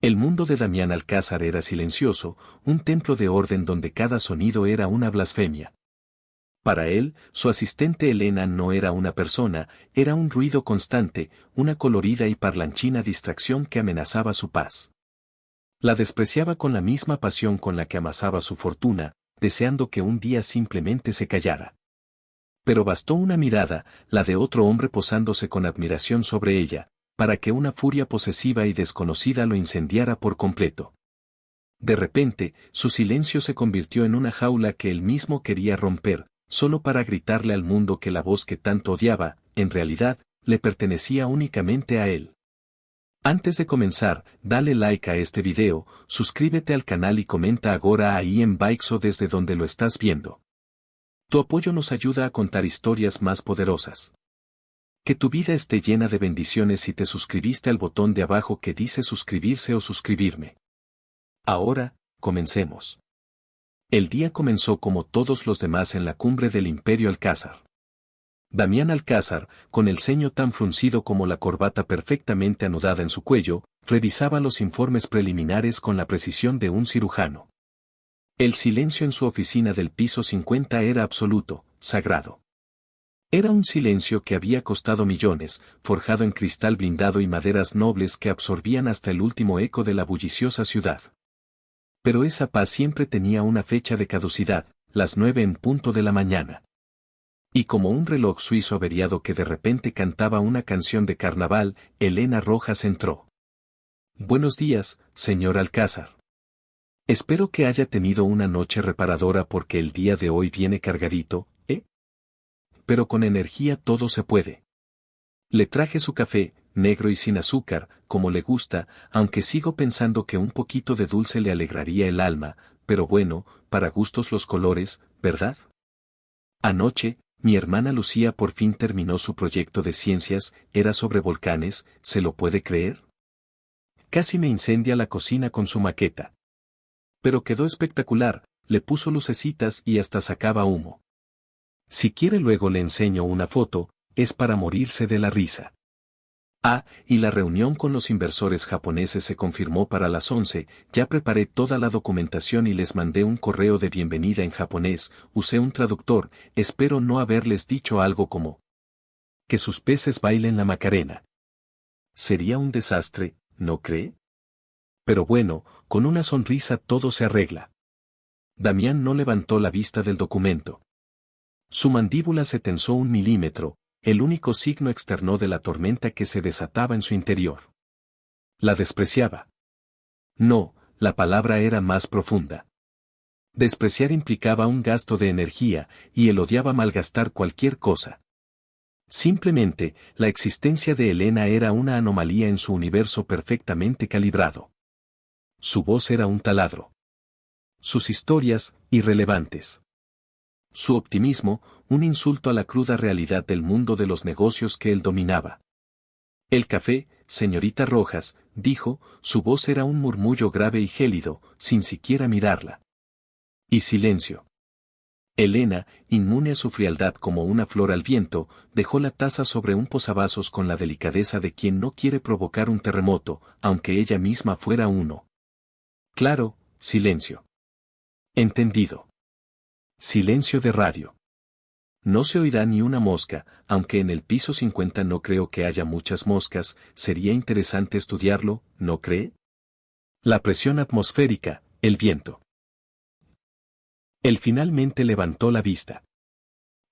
El mundo de Damián Alcázar era silencioso, un templo de orden donde cada sonido era una blasfemia. Para él, su asistente Elena no era una persona, era un ruido constante, una colorida y parlanchina distracción que amenazaba su paz. La despreciaba con la misma pasión con la que amasaba su fortuna, deseando que un día simplemente se callara. Pero bastó una mirada, la de otro hombre posándose con admiración sobre ella, para que una furia posesiva y desconocida lo incendiara por completo. De repente, su silencio se convirtió en una jaula que él mismo quería romper, solo para gritarle al mundo que la voz que tanto odiaba, en realidad, le pertenecía únicamente a él. Antes de comenzar, dale like a este video, suscríbete al canal y comenta ahora ahí en Bikes o desde donde lo estás viendo. Tu apoyo nos ayuda a contar historias más poderosas. Que tu vida esté llena de bendiciones si te suscribiste al botón de abajo que dice suscribirse o suscribirme. Ahora, comencemos. El día comenzó como todos los demás en la cumbre del Imperio Alcázar. Damián Alcázar, con el ceño tan fruncido como la corbata perfectamente anudada en su cuello, revisaba los informes preliminares con la precisión de un cirujano. El silencio en su oficina del piso 50 era absoluto, sagrado. Era un silencio que había costado millones, forjado en cristal blindado y maderas nobles que absorbían hasta el último eco de la bulliciosa ciudad. Pero esa paz siempre tenía una fecha de caducidad, las 9 en punto de la mañana. Y como un reloj suizo averiado que de repente cantaba una canción de carnaval, Elena Rojas entró. Buenos días, señor Alcázar. Espero que haya tenido una noche reparadora porque el día de hoy viene cargadito, ¿eh? Pero con energía todo se puede. Le traje su café, negro y sin azúcar, como le gusta, aunque sigo pensando que un poquito de dulce le alegraría el alma, pero bueno, para gustos los colores, ¿verdad? Anoche, mi hermana Lucía por fin terminó su proyecto de ciencias, era sobre volcanes, ¿se lo puede creer? Casi me incendia la cocina con su maqueta. Pero quedó espectacular, le puso lucecitas y hasta sacaba humo. Si quiere luego le enseño una foto, es para morirse de la risa. Ah, y la reunión con los inversores japoneses se confirmó para las 11, ya preparé toda la documentación y les mandé un correo de bienvenida en japonés, usé un traductor, espero no haberles dicho algo como que sus peces bailen la Macarena. Sería un desastre, ¿no cree? Pero bueno, con una sonrisa todo se arregla. Damián no levantó la vista del documento. Su mandíbula se tensó 1 milímetro, el único signo externo de la tormenta que se desataba en su interior. La despreciaba. No, la palabra era más profunda. Despreciar implicaba un gasto de energía, y él odiaba malgastar cualquier cosa. Simplemente, la existencia de Elena era una anomalía en su universo perfectamente calibrado. Su voz era un taladro. Sus historias, irrelevantes. Su optimismo, un insulto a la cruda realidad del mundo de los negocios que él dominaba. El café, señorita Rojas, dijo, su voz era un murmullo grave y gélido, sin siquiera mirarla. Y silencio. Elena, inmune a su frialdad como una flor al viento, dejó la taza sobre un posavasos con la delicadeza de quien no quiere provocar un terremoto, aunque ella misma fuera uno. Claro, silencio. Entendido. Silencio de radio. No se oirá ni una mosca, aunque en el piso 50 no creo que haya muchas moscas, sería interesante estudiarlo, ¿no cree? La presión atmosférica, el viento. Él finalmente levantó la vista.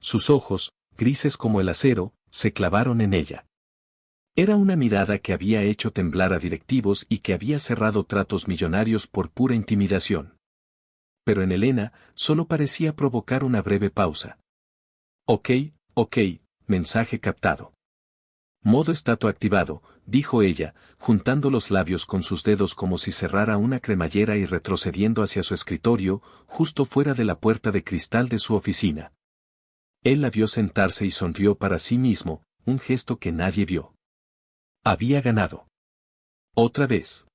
Sus ojos, grises como el acero, se clavaron en ella. Era una mirada que había hecho temblar a directivos y que había cerrado tratos millonarios por pura intimidación. Pero en Elena, solo parecía provocar una breve pausa. Ok, mensaje captado. Modo estatua activado, dijo ella, juntando los labios con sus dedos como si cerrara una cremallera y retrocediendo hacia su escritorio, justo fuera de la puerta de cristal de su oficina. Él la vio sentarse y sonrió para sí mismo, un gesto que nadie vio. Había ganado. Otra vez.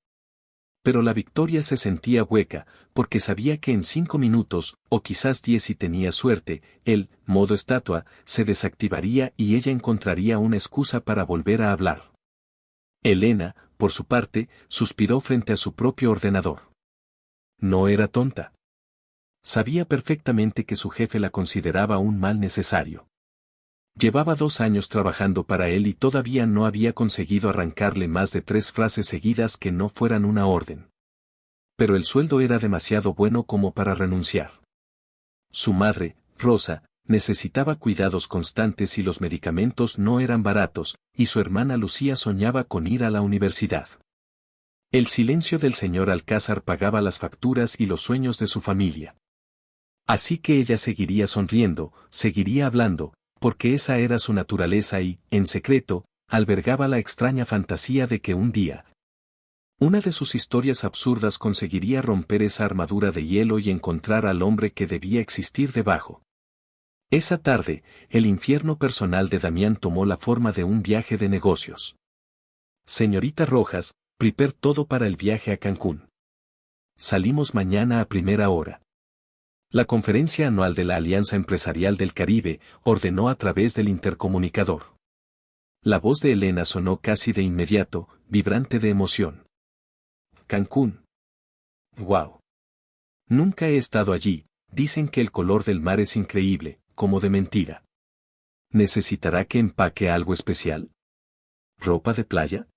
Pero la victoria se sentía hueca, porque sabía que en 5 minutos, o quizás 10 si tenía suerte, el modo estatua se desactivaría y ella encontraría una excusa para volver a hablar. Elena, por su parte, suspiró frente a su propio ordenador. No era tonta. Sabía perfectamente que su jefe la consideraba un mal necesario. Llevaba 2 años trabajando para él y todavía no había conseguido arrancarle más de 3 frases seguidas que no fueran una orden. Pero el sueldo era demasiado bueno como para renunciar. Su madre, Rosa, necesitaba cuidados constantes y los medicamentos no eran baratos, y su hermana Lucía soñaba con ir a la universidad. El silencio del señor Alcázar pagaba las facturas y los sueños de su familia. Así que ella seguiría sonriendo, seguiría hablando, porque esa era su naturaleza y, en secreto, albergaba la extraña fantasía de que un día, una de sus historias absurdas conseguiría romper esa armadura de hielo y encontrar al hombre que debía existir debajo. Esa tarde, el infierno personal de Damián tomó la forma de un viaje de negocios. Señorita Rojas, prepare todo para el viaje a Cancún. Salimos mañana a primera hora. La conferencia anual de la Alianza Empresarial del Caribe ordenó a través del intercomunicador. La voz de Elena sonó casi de inmediato, vibrante de emoción. Cancún. ¡Wow! Nunca he estado allí, dicen que el color del mar es increíble, como de mentira. ¿Necesitará que empaque algo especial? ¿Ropa de playa?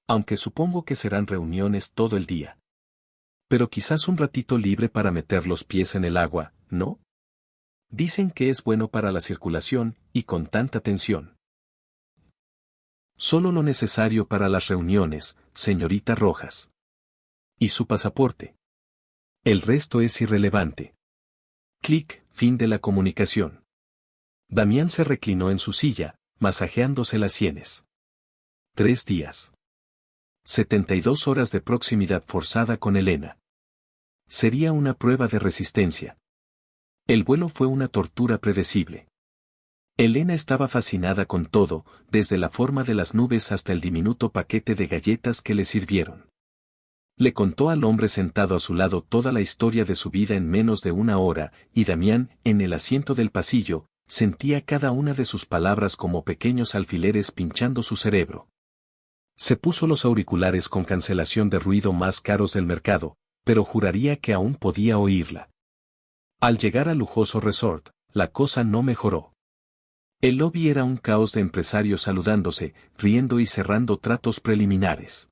Aunque supongo que serán reuniones todo el día. Pero quizás un ratito libre para meter los pies en el agua, ¿no? Dicen que es bueno para la circulación, y con tanta tensión. Solo lo necesario para las reuniones, señorita Rojas. ¿Y su pasaporte? El resto es irrelevante. Clic, fin de la comunicación. Damián se reclinó en su silla, masajeándose las sienes. 3 días. 72 horas de proximidad forzada con Elena. Sería una prueba de resistencia. El vuelo fue una tortura predecible. Elena estaba fascinada con todo, desde la forma de las nubes hasta el diminuto paquete de galletas que le sirvieron. Le contó al hombre sentado a su lado toda la historia de su vida en menos de 1 hora, y Damián, en el asiento del pasillo, sentía cada una de sus palabras como pequeños alfileres pinchando su cerebro. Se puso los auriculares con cancelación de ruido más caros del mercado, pero juraría que aún podía oírla. Al llegar al lujoso resort, la cosa no mejoró. El lobby era un caos de empresarios saludándose, riendo y cerrando tratos preliminares.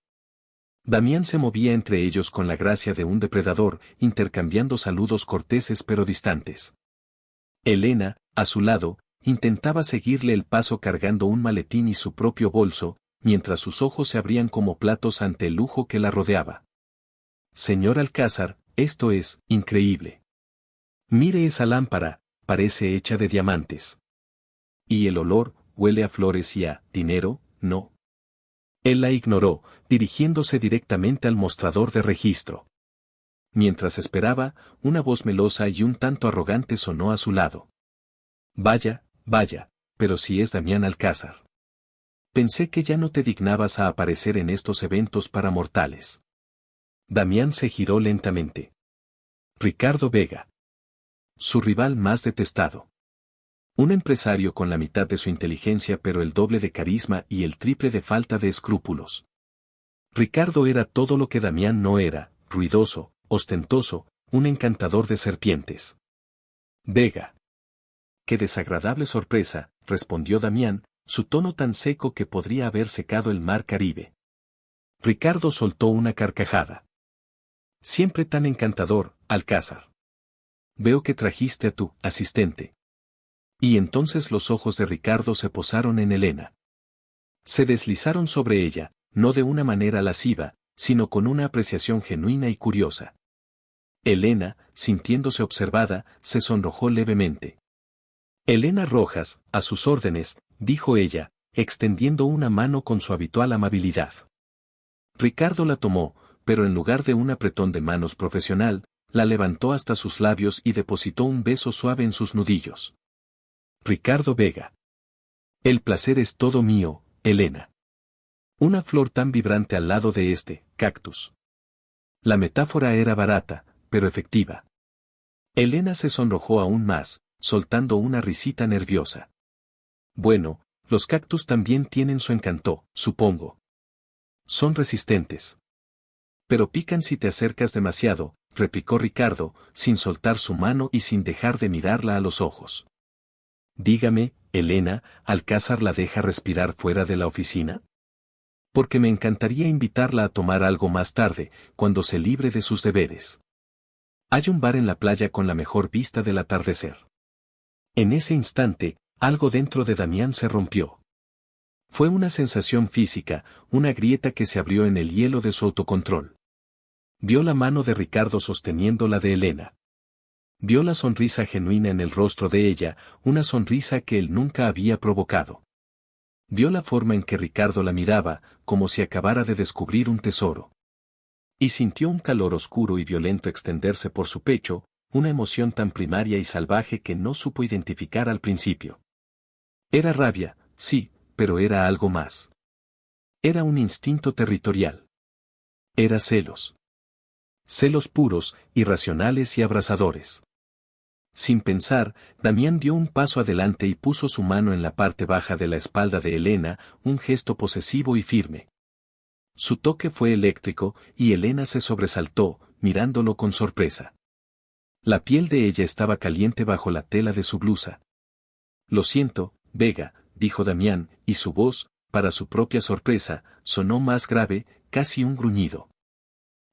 Damián se movía entre ellos con la gracia de un depredador, intercambiando saludos corteses pero distantes. Elena, a su lado, intentaba seguirle el paso cargando un maletín y su propio bolso, mientras sus ojos se abrían como platos ante el lujo que la rodeaba. Señor Alcázar, esto es increíble. Mire esa lámpara, parece hecha de diamantes. Y el olor, huele a flores y a dinero, ¿no? Él la ignoró, dirigiéndose directamente al mostrador de registro. Mientras esperaba, una voz melosa y un tanto arrogante sonó a su lado. Vaya, vaya, pero si es Damián Alcázar. Pensé que ya no te dignabas a aparecer en estos eventos para mortales. Damián se giró lentamente. Ricardo Vega. Su rival más detestado. Un empresario con la mitad de su inteligencia pero el doble de carisma y el triple de falta de escrúpulos. Ricardo era todo lo que Damián no era, ruidoso, ostentoso, un encantador de serpientes. Vega. Qué desagradable sorpresa, respondió Damián, su tono tan seco que podría haber secado el mar Caribe. Ricardo soltó una carcajada. Siempre tan encantador, Alcázar. Veo que trajiste a tu asistente. Y entonces los ojos de Ricardo se posaron en Elena. Se deslizaron sobre ella, no de una manera lasciva, sino con una apreciación genuina y curiosa. Elena, sintiéndose observada, se sonrojó levemente. Elena Rojas, a sus órdenes, dijo ella, extendiendo una mano con su habitual amabilidad. Ricardo la tomó, pero en lugar de un apretón de manos profesional, la levantó hasta sus labios y depositó un beso suave en sus nudillos. Ricardo Vega. El placer es todo mío, Elena. Una flor tan vibrante al lado de este cactus. La metáfora era barata, pero efectiva. Elena se sonrojó aún más, soltando una risita nerviosa. Bueno, los cactus también tienen su encanto, supongo. Son resistentes. Pero pican si te acercas demasiado, replicó Ricardo, sin soltar su mano y sin dejar de mirarla a los ojos. Dígame, Elena, ¿Alcázar la deja respirar fuera de la oficina? Porque me encantaría invitarla a tomar algo más tarde, cuando se libre de sus deberes. Hay un bar en la playa con la mejor vista del atardecer. En ese instante, algo dentro de Damián se rompió. Fue una sensación física, una grieta que se abrió en el hielo de su autocontrol. Vio la mano de Ricardo sosteniendo la de Elena. Vio la sonrisa genuina en el rostro de ella, una sonrisa que él nunca había provocado. Vio la forma en que Ricardo la miraba, como si acabara de descubrir un tesoro. Y sintió un calor oscuro y violento extenderse por su pecho, una emoción tan primaria y salvaje que no supo identificar al principio. Era rabia, sí, pero era algo más. Era un instinto territorial. Era celos. Celos puros, irracionales y abrasadores. Sin pensar, Damián dio un paso adelante y puso su mano en la parte baja de la espalda de Elena, un gesto posesivo y firme. Su toque fue eléctrico, y Elena se sobresaltó, mirándolo con sorpresa. La piel de ella estaba caliente bajo la tela de su blusa. Lo siento, Vega, dijo Damián, y su voz, para su propia sorpresa, sonó más grave, casi un gruñido.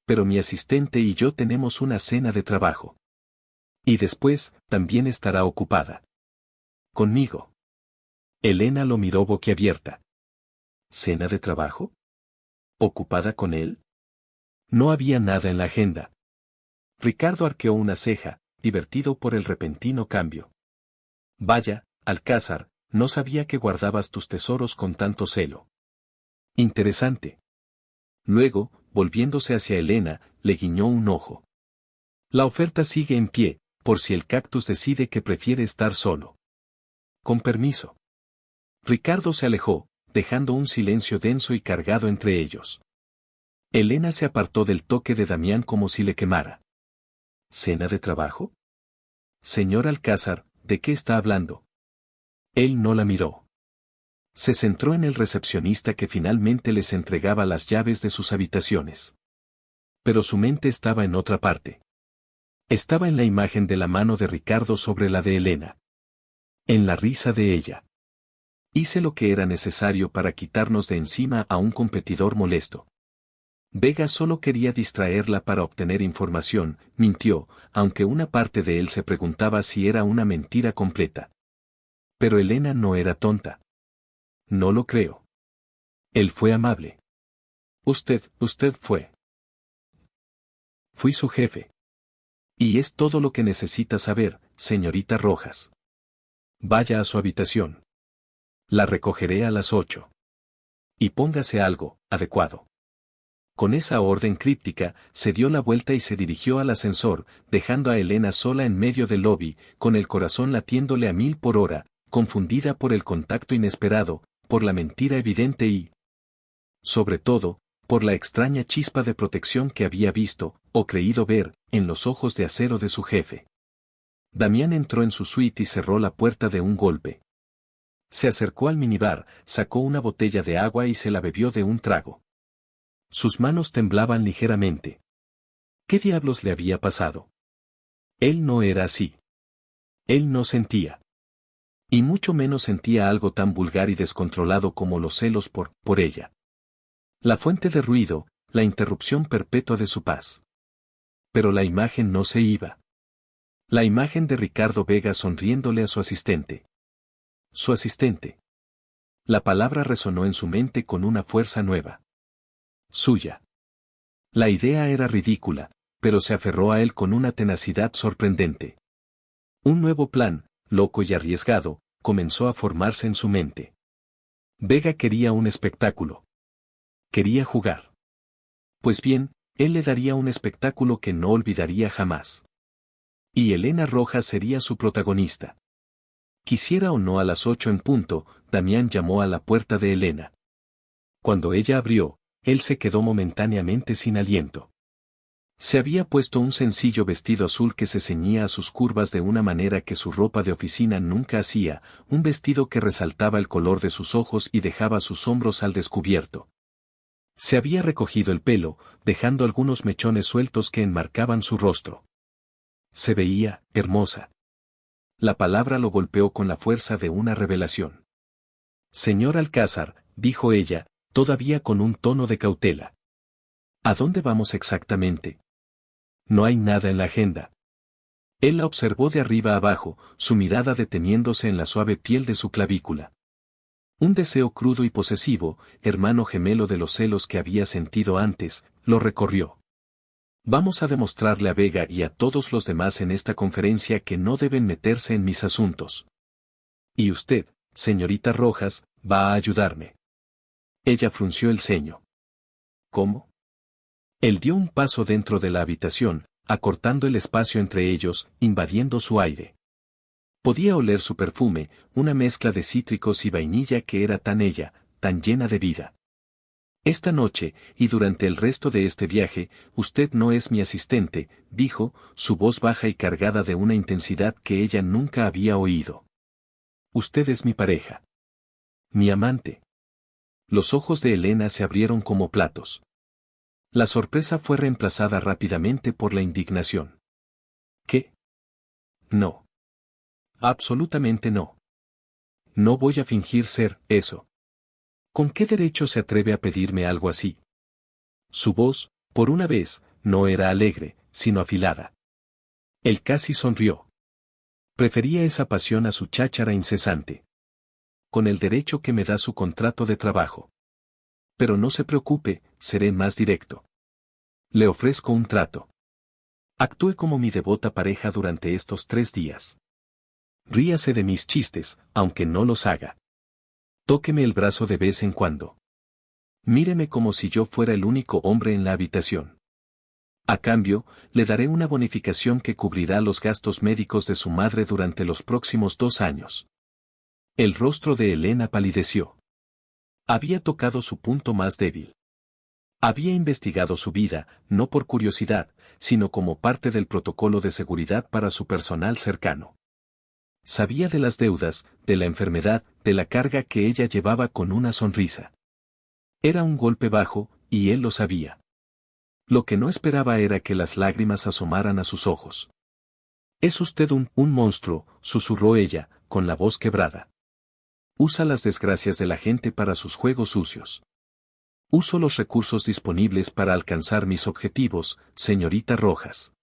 Pero mi asistente y yo tenemos una cena de trabajo. Y después, también estará ocupada. Conmigo. Elena lo miró boquiabierta. ¿Cena de trabajo? ¿Ocupada con él? No había nada en la agenda. Ricardo arqueó una ceja, divertido por el repentino cambio. Vaya, Alcázar, no sabía que guardabas tus tesoros con tanto celo. Interesante. Luego, volviéndose hacia Elena, le guiñó un ojo. La oferta sigue en pie, por si el cactus decide que prefiere estar solo. Con permiso. Ricardo se alejó, dejando un silencio denso y cargado entre ellos. Elena se apartó del toque de Damián como si le quemara. ¿Cena de trabajo? Señor Alcázar, ¿de qué está hablando? Él no la miró. Se centró en el recepcionista que finalmente les entregaba las llaves de sus habitaciones. Pero su mente estaba en otra parte. Estaba en la imagen de la mano de Ricardo sobre la de Elena. En la risa de ella. Hice lo que era necesario para quitarnos de encima a un competidor molesto. Vega solo quería distraerla para obtener información, mintió, aunque una parte de él se preguntaba si era una mentira completa. Pero Elena no era tonta. No lo creo. Él fue amable. Usted fue. Fui su jefe. Y es todo lo que necesita saber, señorita Rojas. Vaya a su habitación. La recogeré a las 8. Y póngase algo adecuado. Con esa orden críptica, se dio la vuelta y se dirigió al ascensor, dejando a Elena sola en medio del lobby, con el corazón latiéndole a 1000 por hora, confundida por el contacto inesperado, por la mentira evidente y, sobre todo, por la extraña chispa de protección que había visto, o creído ver, en los ojos de acero de su jefe. Damián entró en su suite y cerró la puerta de un golpe. Se acercó al minibar, sacó una botella de agua y se la bebió de un trago. Sus manos temblaban ligeramente. ¿Qué diablos le había pasado? Él no era así. Él no sentía. Y mucho menos sentía algo tan vulgar y descontrolado como los celos por ella. La fuente de ruido, la interrupción perpetua de su paz. Pero la imagen no se iba. La imagen de Ricardo Vega sonriéndole a su asistente. Su asistente. La palabra resonó en su mente con una fuerza nueva. Suya. La idea era ridícula, pero se aferró a él con una tenacidad sorprendente. Un nuevo plan, loco y arriesgado, comenzó a formarse en su mente. Vega quería un espectáculo. Quería jugar. Pues bien, él le daría un espectáculo que no olvidaría jamás. Y Elena Rojas sería su protagonista. Quisiera o no a las 8 en punto, Damián llamó a la puerta de Elena. Cuando ella abrió, él se quedó momentáneamente sin aliento. Se había puesto un sencillo vestido azul que se ceñía a sus curvas de una manera que su ropa de oficina nunca hacía, un vestido que resaltaba el color de sus ojos y dejaba sus hombros al descubierto. Se había recogido el pelo, dejando algunos mechones sueltos que enmarcaban su rostro. Se veía hermosa. La palabra lo golpeó con la fuerza de una revelación. Señor Alcázar, dijo ella, todavía con un tono de cautela. ¿A dónde vamos exactamente? No hay nada en la agenda. Él la observó de arriba a abajo, su mirada deteniéndose en la suave piel de su clavícula. Un deseo crudo y posesivo, hermano gemelo de los celos que había sentido antes, lo recorrió. Vamos a demostrarle a Vega y a todos los demás en esta conferencia que no deben meterse en mis asuntos. Y usted, señorita Rojas, va a ayudarme. Ella frunció el ceño. ¿Cómo? Él dio un paso dentro de la habitación, acortando el espacio entre ellos, invadiendo su aire. Podía oler su perfume, una mezcla de cítricos y vainilla que era tan ella, tan llena de vida. Esta noche, y durante el resto de este viaje, usted no es mi asistente, dijo, su voz baja y cargada de una intensidad que ella nunca había oído. Usted es mi pareja. Mi amante. Los ojos de Elena se abrieron como platos. La sorpresa fue reemplazada rápidamente por la indignación. ¿Qué? No. Absolutamente no. No voy a fingir ser eso. ¿Con qué derecho se atreve a pedirme algo así? Su voz, por una vez, no era alegre, sino afilada. Él casi sonrió. Prefería esa pasión a su cháchara incesante. Con el derecho que me da su contrato de trabajo. Pero no se preocupe, seré más directo. Le ofrezco un trato. Actúe como mi devota pareja durante estos 3 días. Ríase de mis chistes, aunque no los haga. Tóqueme el brazo de vez en cuando. Míreme como si yo fuera el único hombre en la habitación. A cambio, le daré una bonificación que cubrirá los gastos médicos de su madre durante los próximos 2 años. El rostro de Elena palideció. Había tocado su punto más débil. Había investigado su vida, no por curiosidad, sino como parte del protocolo de seguridad para su personal cercano. Sabía de las deudas, de la enfermedad, de la carga que ella llevaba con una sonrisa. Era un golpe bajo, y él lo sabía. Lo que no esperaba era que las lágrimas asomaran a sus ojos. Es usted un monstruo, susurró ella, con la voz quebrada. Usa las desgracias de la gente para sus juegos sucios. Uso los recursos disponibles para alcanzar mis objetivos, señorita Rojas.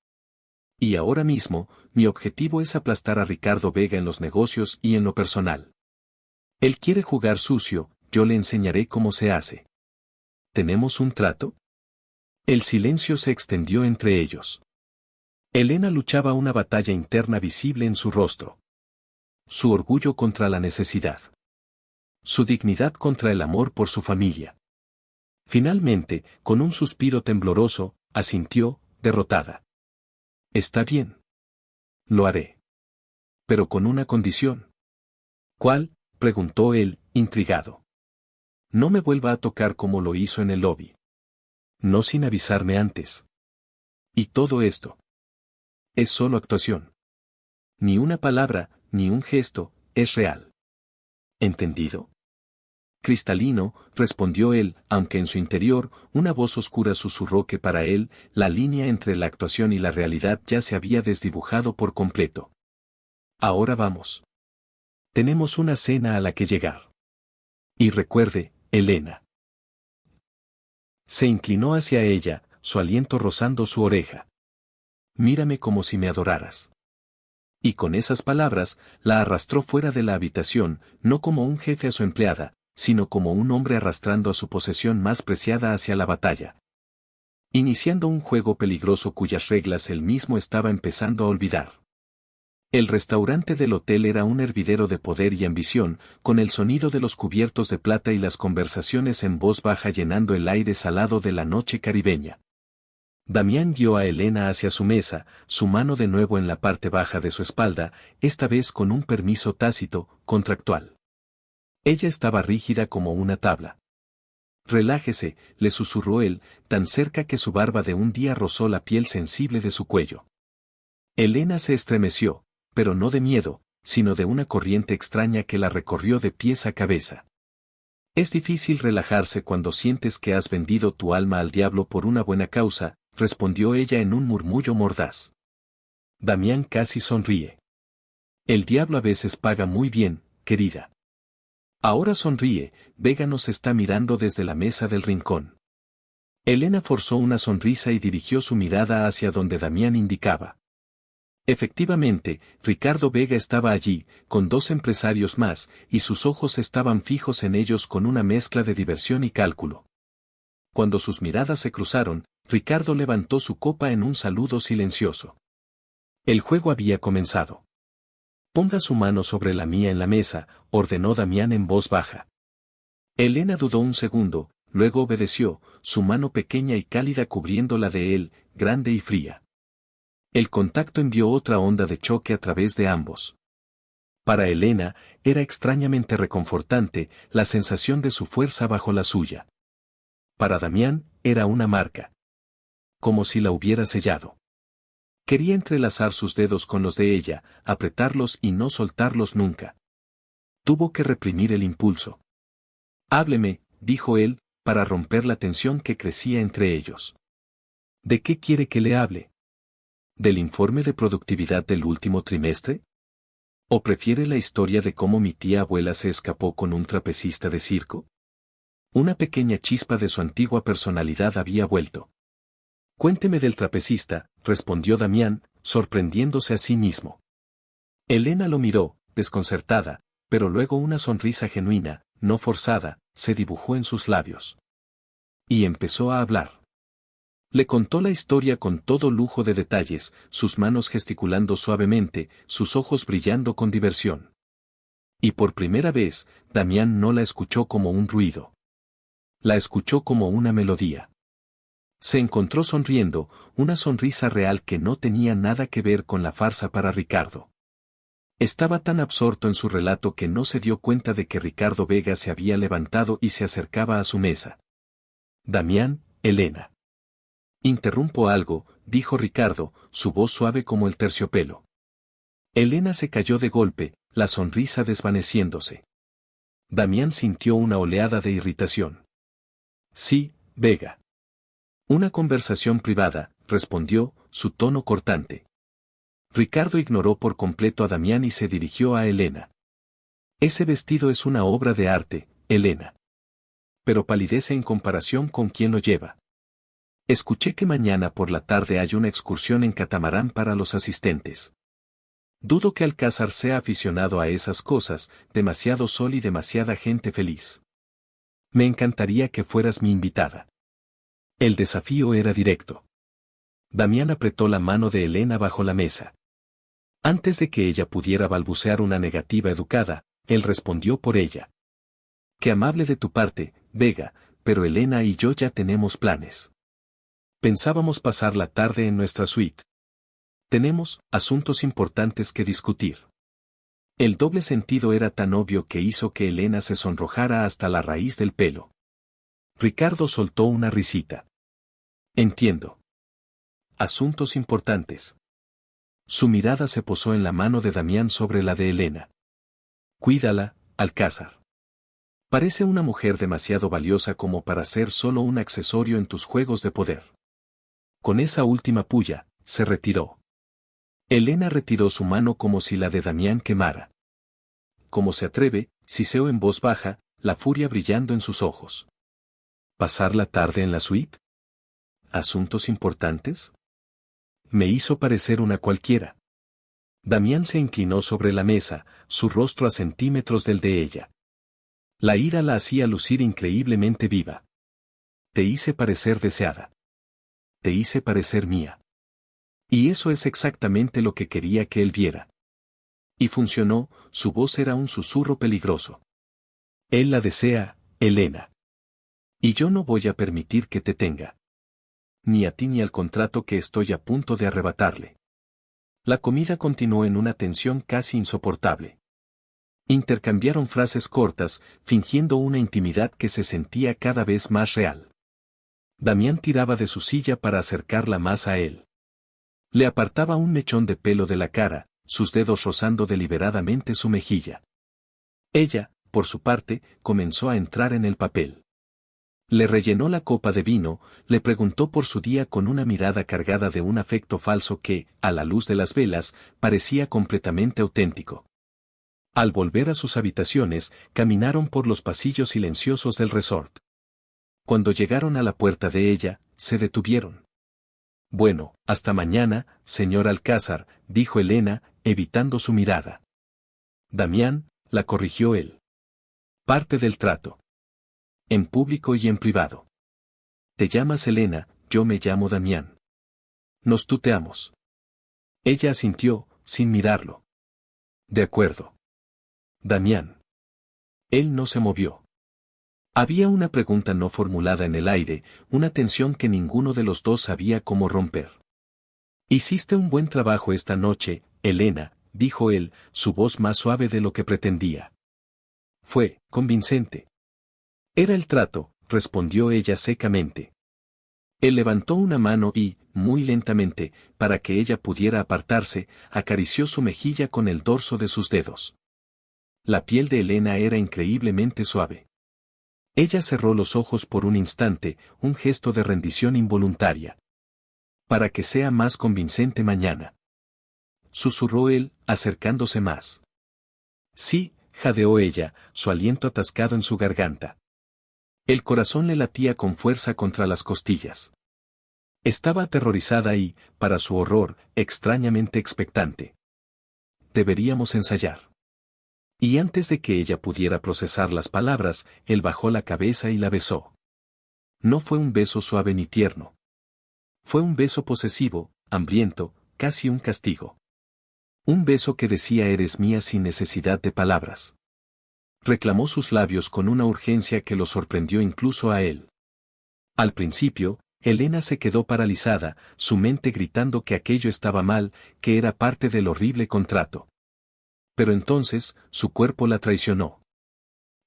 Y ahora mismo, mi objetivo es aplastar a Ricardo Vega en los negocios y en lo personal. Él quiere jugar sucio, yo le enseñaré cómo se hace. ¿Tenemos un trato? El silencio se extendió entre ellos. Elena luchaba una batalla interna visible en su rostro. Su orgullo contra la necesidad. Su dignidad contra el amor por su familia. Finalmente, con un suspiro tembloroso, asintió, derrotada. Está bien. Lo haré. Pero con una condición. ¿Cuál? Preguntó él, intrigado. No me vuelva a tocar como lo hizo en el lobby. No sin avisarme antes. Y todo esto. Es solo actuación. Ni una palabra, ni un gesto, es real. ¿Entendido? Cristalino, respondió él, aunque en su interior, una voz oscura susurró que para él, la línea entre la actuación y la realidad ya se había desdibujado por completo. Ahora vamos. Tenemos una cena a la que llegar. Y recuerde, Elena. Se inclinó hacia ella, su aliento rozando su oreja. Mírame como si me adoraras. Y con esas palabras, la arrastró fuera de la habitación, no como un jefe a su empleada, sino como un hombre arrastrando a su posesión más preciada hacia la batalla. Iniciando un juego peligroso cuyas reglas él mismo estaba empezando a olvidar. El restaurante del hotel era un hervidero de poder y ambición, con el sonido de los cubiertos de plata y las conversaciones en voz baja llenando el aire salado de la noche caribeña. Damián guió a Elena hacia su mesa, su mano de nuevo en la parte baja de su espalda, esta vez con un permiso tácito, contractual. Ella estaba rígida como una tabla. Relájese, le susurró él, tan cerca que su barba de un día rozó la piel sensible de su cuello. Elena se estremeció, pero no de miedo, sino de una corriente extraña que la recorrió de pies a cabeza. Es difícil relajarse cuando sientes que has vendido tu alma al diablo por una buena causa, respondió ella en un murmullo mordaz. Damián casi sonríe. El diablo a veces paga muy bien, querida. Ahora sonríe, Vega nos está mirando desde la mesa del rincón. Elena forzó una sonrisa y dirigió su mirada hacia donde Damián indicaba. Efectivamente, Ricardo Vega estaba allí, con 2 empresarios más, y sus ojos estaban fijos en ellos con una mezcla de diversión y cálculo. Cuando sus miradas se cruzaron, Ricardo levantó su copa en un saludo silencioso. El juego había comenzado. Ponga su mano sobre la mía en la mesa, ordenó Damián en voz baja. Elena dudó un segundo, luego obedeció, su mano pequeña y cálida cubriendo la de él, grande y fría. El contacto envió otra onda de choque a través de ambos. Para Elena, era extrañamente reconfortante la sensación de su fuerza bajo la suya. Para Damián, era una marca. Como si la hubiera sellado. Quería entrelazar sus dedos con los de ella, apretarlos y no soltarlos nunca. Tuvo que reprimir el impulso. Hábleme, dijo él, para romper la tensión que crecía entre ellos. ¿De qué quiere que le hable? ¿Del informe de productividad del último trimestre? ¿O prefiere la historia de cómo mi tía abuela se escapó con un trapecista de circo? Una pequeña chispa de su antigua personalidad había vuelto. Cuénteme del trapecista, respondió Damián, sorprendiéndose a sí mismo. Elena lo miró, desconcertada, pero luego una sonrisa genuina, no forzada, se dibujó en sus labios. Y empezó a hablar. Le contó la historia con todo lujo de detalles, sus manos gesticulando suavemente, sus ojos brillando con diversión. Y por primera vez, Damián no la escuchó como un ruido. La escuchó como una melodía. Se encontró sonriendo, una sonrisa real que no tenía nada que ver con la farsa para Ricardo. Estaba tan absorto en su relato que no se dio cuenta de que Ricardo Vega se había levantado y se acercaba a su mesa. Damián, Elena. Interrumpo algo, dijo Ricardo, su voz suave como el terciopelo. Elena se cayó de golpe, la sonrisa desvaneciéndose. Damián sintió una oleada de irritación. Sí, Vega. Una conversación privada, respondió, su tono cortante. Ricardo ignoró por completo a Damián y se dirigió a Elena. Ese vestido es una obra de arte, Elena. Pero palidece en comparación con quien lo lleva. Escuché que mañana por la tarde hay una excursión en catamarán para los asistentes. Dudo que Alcázar sea aficionado a esas cosas, demasiado sol y demasiada gente feliz. Me encantaría que fueras mi invitada. El desafío era directo. Damián apretó la mano de Elena bajo la mesa. Antes de que ella pudiera balbucear una negativa educada, él respondió por ella. Qué amable de tu parte, Vega, pero Elena y yo ya tenemos planes. Pensábamos pasar la tarde en nuestra suite. Tenemos asuntos importantes que discutir. El doble sentido era tan obvio que hizo que Elena se sonrojara hasta la raíz del pelo. Ricardo soltó una risita. Entiendo. Asuntos importantes. Su mirada se posó en la mano de Damián sobre la de Elena. Cuídala, Alcázar. Parece una mujer demasiado valiosa como para ser solo un accesorio en tus juegos de poder. Con esa última puya, se retiró. Elena retiró su mano como si la de Damián quemara. ¿Cómo se atreve?, siseó en voz baja, la furia brillando en sus ojos. ¿Pasar la tarde en la suite? ¿Asuntos importantes? Me hizo parecer una cualquiera. Damián se inclinó sobre la mesa, su rostro a centímetros del de ella. La ira la hacía lucir increíblemente viva. Te hice parecer deseada. Te hice parecer mía. Y eso es exactamente lo que quería que él viera. Y funcionó, su voz era un susurro peligroso. Él la desea, Elena. Y yo no voy a permitir que te tenga. Ni a ti ni al contrato que estoy a punto de arrebatarle. La comida continuó en una tensión casi insoportable. Intercambiaron frases cortas, fingiendo una intimidad que se sentía cada vez más real. Damián tiraba de su silla para acercarla más a él. Le apartaba un mechón de pelo de la cara, sus dedos rozando deliberadamente su mejilla. Ella, por su parte, comenzó a entrar en el papel. Le rellenó la copa de vino, le preguntó por su día con una mirada cargada de un afecto falso que, a la luz de las velas, parecía completamente auténtico. Al volver a sus habitaciones, caminaron por los pasillos silenciosos del resort. Cuando llegaron a la puerta de ella, se detuvieron. Bueno, hasta mañana, señor Alcázar, dijo Elena, evitando su mirada. Damián, la corrigió él. Parte del trato. En público y en privado. Te llamas Elena, yo me llamo Damián. Nos tuteamos. Ella asintió, sin mirarlo. De acuerdo. Damián. Él no se movió. Había una pregunta no formulada en el aire, una tensión que ninguno de los dos sabía cómo romper. Hiciste un buen trabajo esta noche, Elena, dijo él, su voz más suave de lo que pretendía. Fue convincente. Era el trato, respondió ella secamente. Él levantó una mano y, muy lentamente, para que ella pudiera apartarse, acarició su mejilla con el dorso de sus dedos. La piel de Elena era increíblemente suave. Ella cerró los ojos por un instante, un gesto de rendición involuntaria. Para que sea más convincente mañana. Susurró él, acercándose más. Sí, jadeó ella, su aliento atascado en su garganta. El corazón le latía con fuerza contra las costillas. Estaba aterrorizada y, para su horror, extrañamente expectante. Deberíamos ensayar. Y antes de que ella pudiera procesar las palabras, él bajó la cabeza y la besó. No fue un beso suave ni tierno. Fue un beso posesivo, hambriento, casi un castigo. Un beso que decía eres mía sin necesidad de palabras. Reclamó sus labios con una urgencia que lo sorprendió incluso a él. Al principio, Elena se quedó paralizada, su mente gritando que aquello estaba mal, que era parte del horrible contrato. Pero entonces, su cuerpo la traicionó.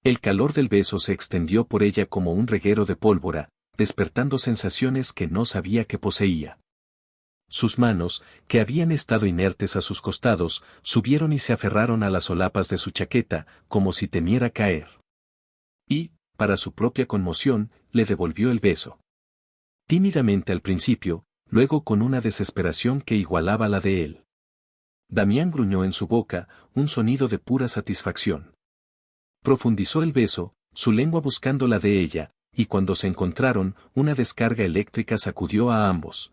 El calor del beso se extendió por ella como un reguero de pólvora, despertando sensaciones que no sabía que poseía. Sus manos, que habían estado inertes a sus costados, subieron y se aferraron a las solapas de su chaqueta, como si temiera caer. Y, para su propia conmoción, le devolvió el beso. Tímidamente al principio, luego con una desesperación que igualaba la de él. Damián gruñó en su boca, un sonido de pura satisfacción. Profundizó el beso, su lengua buscando la de ella, y cuando se encontraron, una descarga eléctrica sacudió a ambos.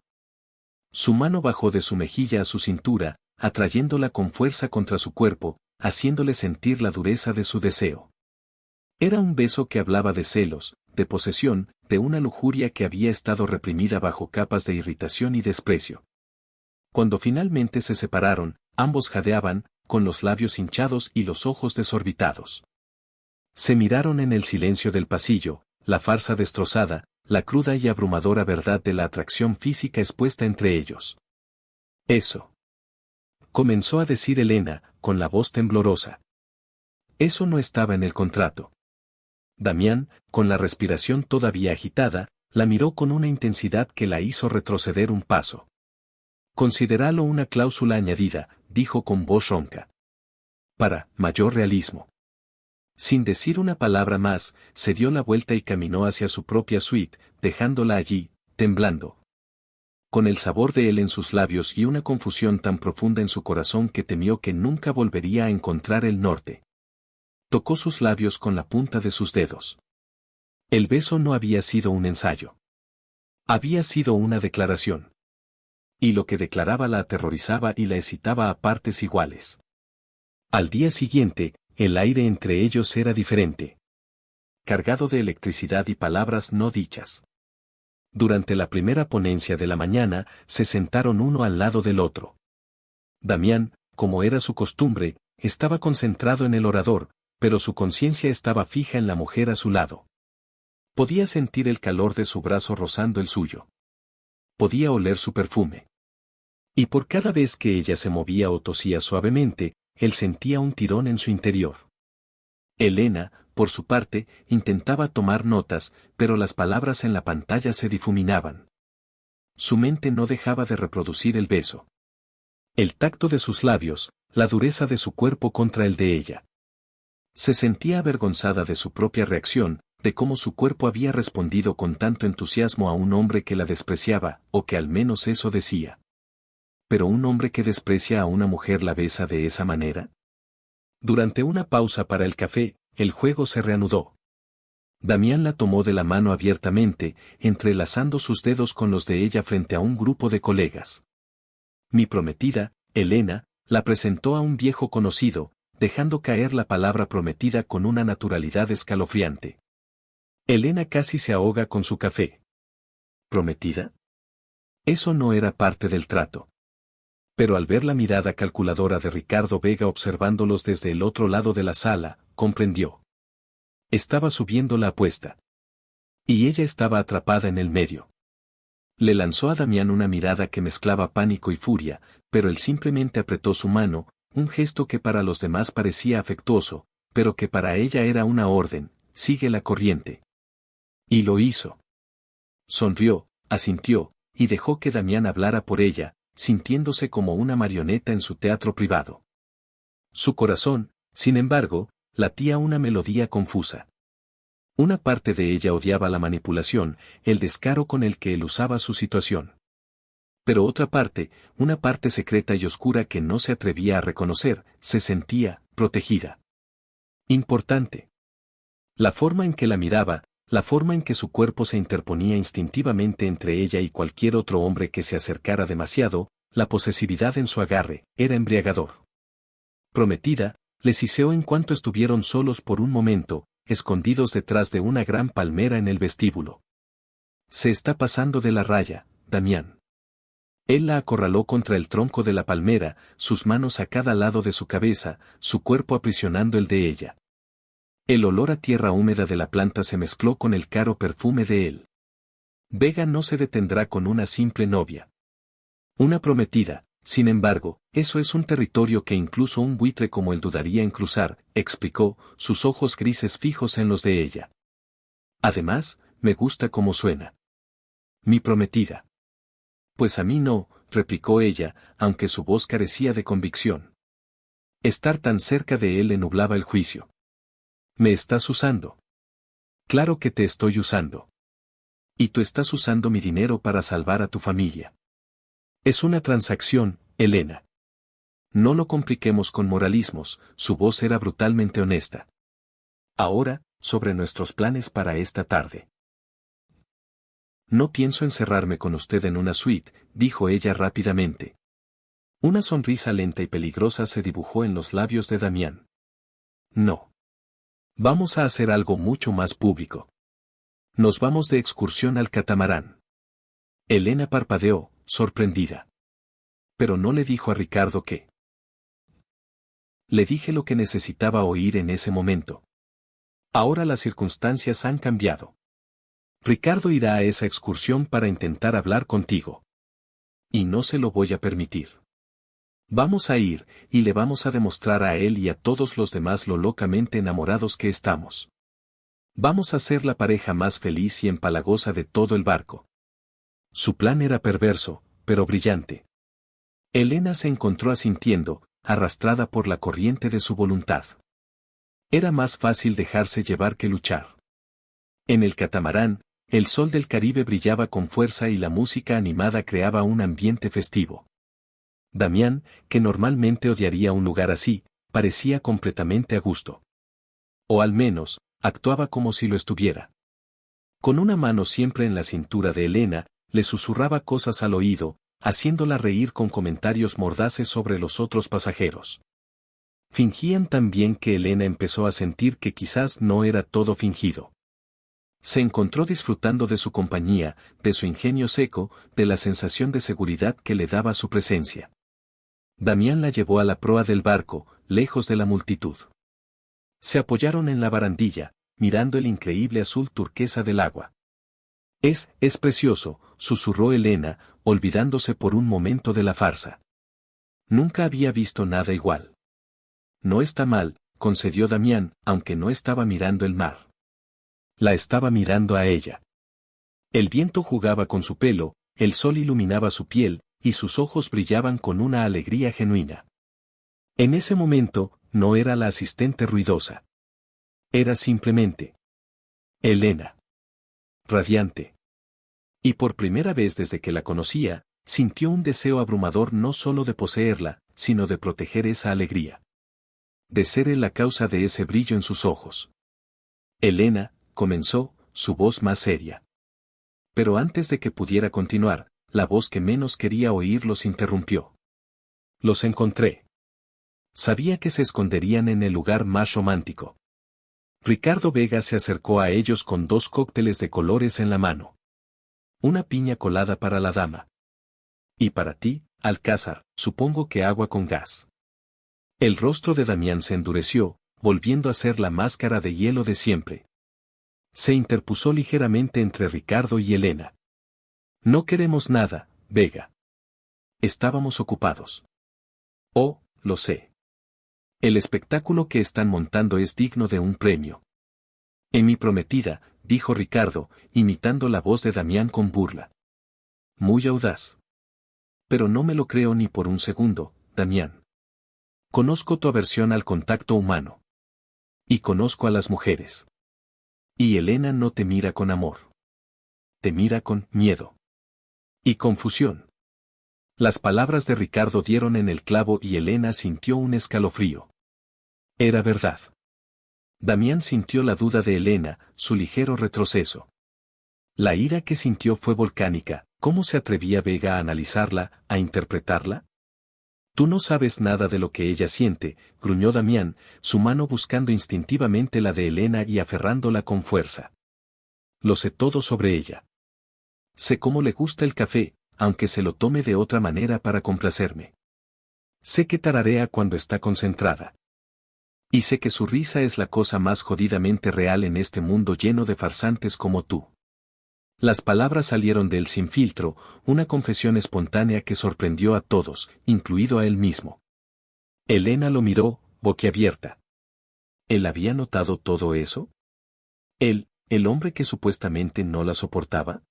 Su mano bajó de su mejilla a su cintura, atrayéndola con fuerza contra su cuerpo, haciéndole sentir la dureza de su deseo. Era un beso que hablaba de celos, de posesión, de una lujuria que había estado reprimida bajo capas de irritación y desprecio. Cuando finalmente se separaron, ambos jadeaban, con los labios hinchados y los ojos desorbitados. Se miraron en el silencio del pasillo, la farsa destrozada, la cruda y abrumadora verdad de la atracción física expuesta entre ellos. Eso. Comenzó a decir Elena, con la voz temblorosa. Eso no estaba en el contrato. Damián, con la respiración todavía agitada, la miró con una intensidad que la hizo retroceder un paso. Considéralo una cláusula añadida, dijo con voz ronca. Para mayor realismo. Sin decir una palabra más, se dio la vuelta y caminó hacia su propia suite, dejándola allí, temblando. Con el sabor de él en sus labios y una confusión tan profunda en su corazón que temió que nunca volvería a encontrar el norte. Tocó sus labios con la punta de sus dedos. El beso no había sido un ensayo. Había sido una declaración. Y lo que declaraba la aterrorizaba y la excitaba a partes iguales. Al día siguiente, el aire entre ellos era diferente. Cargado de electricidad y palabras no dichas. Durante la primera ponencia de la mañana, se sentaron uno al lado del otro. Damián, como era su costumbre, estaba concentrado en el orador, pero su conciencia estaba fija en la mujer a su lado. Podía sentir el calor de su brazo rozando el suyo. Podía oler su perfume. Y por cada vez que ella se movía o tosía suavemente, él sentía un tirón en su interior. Elena, por su parte, intentaba tomar notas, pero las palabras en la pantalla se difuminaban. Su mente no dejaba de reproducir el beso. El tacto de sus labios, la dureza de su cuerpo contra el de ella. Se sentía avergonzada de su propia reacción, de cómo su cuerpo había respondido con tanto entusiasmo a un hombre que la despreciaba, o que al menos eso decía. ¿Pero un hombre que desprecia a una mujer la besa de esa manera? Durante una pausa para el café, el juego se reanudó. Damián la tomó de la mano abiertamente, entrelazando sus dedos con los de ella frente a un grupo de colegas. Mi prometida, Elena, la presentó a un viejo conocido, dejando caer la palabra prometida con una naturalidad escalofriante. Elena casi se ahoga con su café. ¿Prometida? Eso no era parte del trato. Pero al ver la mirada calculadora de Ricardo Vega observándolos desde el otro lado de la sala, comprendió. Estaba subiendo la apuesta. Y ella estaba atrapada en el medio. Le lanzó a Damián una mirada que mezclaba pánico y furia, pero él simplemente apretó su mano, un gesto que para los demás parecía afectuoso, pero que para ella era una orden: sigue la corriente. Y lo hizo. Sonrió, asintió, y dejó que Damián hablara por ella, sintiéndose como una marioneta en su teatro privado. Su corazón, sin embargo, latía una melodía confusa. Una parte de ella odiaba la manipulación, el descaro con el que él usaba su situación. Pero otra parte, una parte secreta y oscura que no se atrevía a reconocer, se sentía protegida. Importante. La forma en que la miraba, la forma en que su cuerpo se interponía instintivamente entre ella y cualquier otro hombre que se acercara demasiado, la posesividad en su agarre, era embriagador. Prometida, le siseó en cuanto estuvieron solos por un momento, escondidos detrás de una gran palmera en el vestíbulo. Se está pasando de la raya, Damián. Él la acorraló contra el tronco de la palmera, sus manos a cada lado de su cabeza, su cuerpo aprisionando el de ella. El olor a tierra húmeda de la planta se mezcló con el caro perfume de él. Vega no se detendrá con una simple novia. Una prometida, sin embargo, eso es un territorio que incluso un buitre como él dudaría en cruzar, explicó, sus ojos grises fijos en los de ella. Además, me gusta cómo suena. Mi prometida. Pues a mí no, replicó ella, aunque su voz carecía de convicción. Estar tan cerca de él le nublaba el juicio. ¿Me estás usando? Claro que te estoy usando. Y tú estás usando mi dinero para salvar a tu familia. Es una transacción, Elena. No lo compliquemos con moralismos, su voz era brutalmente honesta. Ahora, sobre nuestros planes para esta tarde. No pienso encerrarme con usted en una suite, dijo ella rápidamente. Una sonrisa lenta y peligrosa se dibujó en los labios de Damián. No. Vamos a hacer algo mucho más público. Nos vamos de excursión al catamarán. Elena parpadeó, sorprendida. Pero no le dijo a Ricardo qué. Le dije lo que necesitaba oír en ese momento. Ahora las circunstancias han cambiado. Ricardo irá a esa excursión para intentar hablar contigo. Y no se lo voy a permitir. Vamos a ir, y le vamos a demostrar a él y a todos los demás lo locamente enamorados que estamos. Vamos a ser la pareja más feliz y empalagosa de todo el barco. Su plan era perverso, pero brillante. Elena se encontró asintiendo, arrastrada por la corriente de su voluntad. Era más fácil dejarse llevar que luchar. En el catamarán, el sol del Caribe brillaba con fuerza y la música animada creaba un ambiente festivo. Damián, que normalmente odiaría un lugar así, parecía completamente a gusto. O al menos, actuaba como si lo estuviera. Con una mano siempre en la cintura de Elena, le susurraba cosas al oído, haciéndola reír con comentarios mordaces sobre los otros pasajeros. Fingían también que Elena empezó a sentir que quizás no era todo fingido. Se encontró disfrutando de su compañía, de su ingenio seco, de la sensación de seguridad que le daba su presencia. Damián la llevó a la proa del barco, lejos de la multitud. Se apoyaron en la barandilla, mirando el increíble azul turquesa del agua. Es precioso, susurró Elena, olvidándose por un momento de la farsa. Nunca había visto nada igual. No está mal, concedió Damián, aunque no estaba mirando el mar. La estaba mirando a ella. El viento jugaba con su pelo, el sol iluminaba su piel, y sus ojos brillaban con una alegría genuina. En ese momento, no era la asistente ruidosa. Era simplemente Elena. Radiante. Y por primera vez desde que la conocía, sintió un deseo abrumador no solo de poseerla, sino de proteger esa alegría. De ser él la causa de ese brillo en sus ojos. Elena, comenzó, su voz más seria. Pero antes de que pudiera continuar, la voz que menos quería oír los interrumpió. Los encontré. Sabía que se esconderían en el lugar más romántico. Ricardo Vega se acercó a ellos con 2 cócteles de colores en la mano. Una piña colada para la dama. Y para ti, Alcázar, supongo que agua con gas. El rostro de Damián se endureció, volviendo a ser la máscara de hielo de siempre. Se interpuso ligeramente entre Ricardo y Elena. No queremos nada, Vega. Estábamos ocupados. Oh, lo sé. El espectáculo que están montando es digno de un premio. En mi prometida, dijo Ricardo, imitando la voz de Damián con burla. Muy audaz. Pero no me lo creo ni por un segundo, Damián. Conozco tu aversión al contacto humano. Y conozco a las mujeres. Y Elena no te mira con amor. Te mira con miedo. Y confusión. Las palabras de Ricardo dieron en el clavo y Elena sintió un escalofrío. Era verdad. Damián sintió la duda de Elena, su ligero retroceso. La ira que sintió fue volcánica. ¿Cómo se atrevía Vega a analizarla, a interpretarla? Tú no sabes nada de lo que ella siente, gruñó Damián, su mano buscando instintivamente la de Elena y aferrándola con fuerza. Lo sé todo sobre ella. Sé cómo le gusta el café, aunque se lo tome de otra manera para complacerme. Sé que tararea cuando está concentrada. Y sé que su risa es la cosa más jodidamente real en este mundo lleno de farsantes como tú. Las palabras salieron de él sin filtro, una confesión espontánea que sorprendió a todos, incluido a él mismo. Elena lo miró, boquiabierta. ¿Él había notado todo eso? ¿Él, el hombre que supuestamente no la soportaba?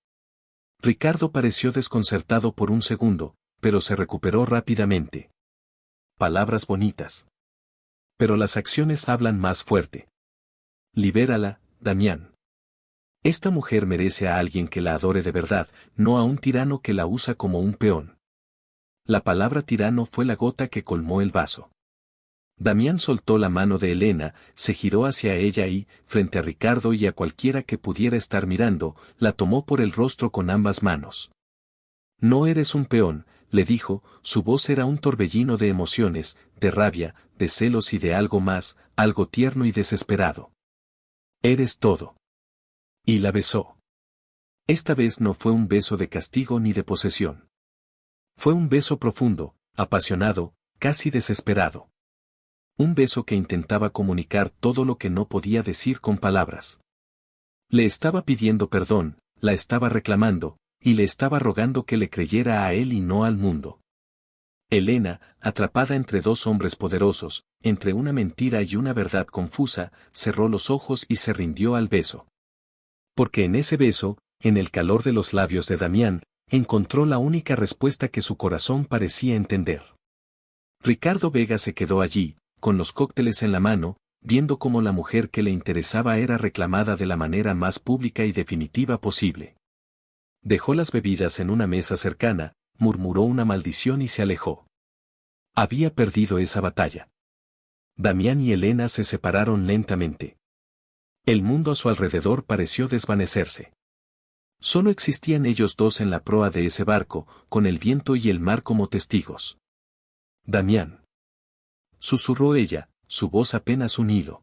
Ricardo pareció desconcertado por un segundo, pero se recuperó rápidamente. Palabras bonitas. Pero las acciones hablan más fuerte. Libérala, Damián. Esta mujer merece a alguien que la adore de verdad, no a un tirano que la usa como un peón. La palabra tirano fue la gota que colmó el vaso. Damián soltó la mano de Elena, se giró hacia ella y, frente a Ricardo y a cualquiera que pudiera estar mirando, la tomó por el rostro con ambas manos. No eres un peón, le dijo, su voz era un torbellino de emociones, de rabia, de celos y de algo más, algo tierno y desesperado. Eres todo. Y la besó. Esta vez no fue un beso de castigo ni de posesión. Fue un beso profundo, apasionado, casi desesperado. Un beso que intentaba comunicar todo lo que no podía decir con palabras. Le estaba pidiendo perdón, la estaba reclamando, y le estaba rogando que le creyera a él y no al mundo. Elena, atrapada entre 2 hombres poderosos, entre una mentira y una verdad confusa, cerró los ojos y se rindió al beso. Porque en ese beso, en el calor de los labios de Damián, encontró la única respuesta que su corazón parecía entender. Ricardo Vega se quedó allí, con los cócteles en la mano, viendo cómo la mujer que le interesaba era reclamada de la manera más pública y definitiva posible. Dejó las bebidas en una mesa cercana, murmuró una maldición y se alejó. Había perdido esa batalla. Damián y Elena se separaron lentamente. El mundo a su alrededor pareció desvanecerse. Solo existían ellos dos en la proa de ese barco, con el viento y el mar como testigos. Damián. Susurró ella, su voz apenas un hilo.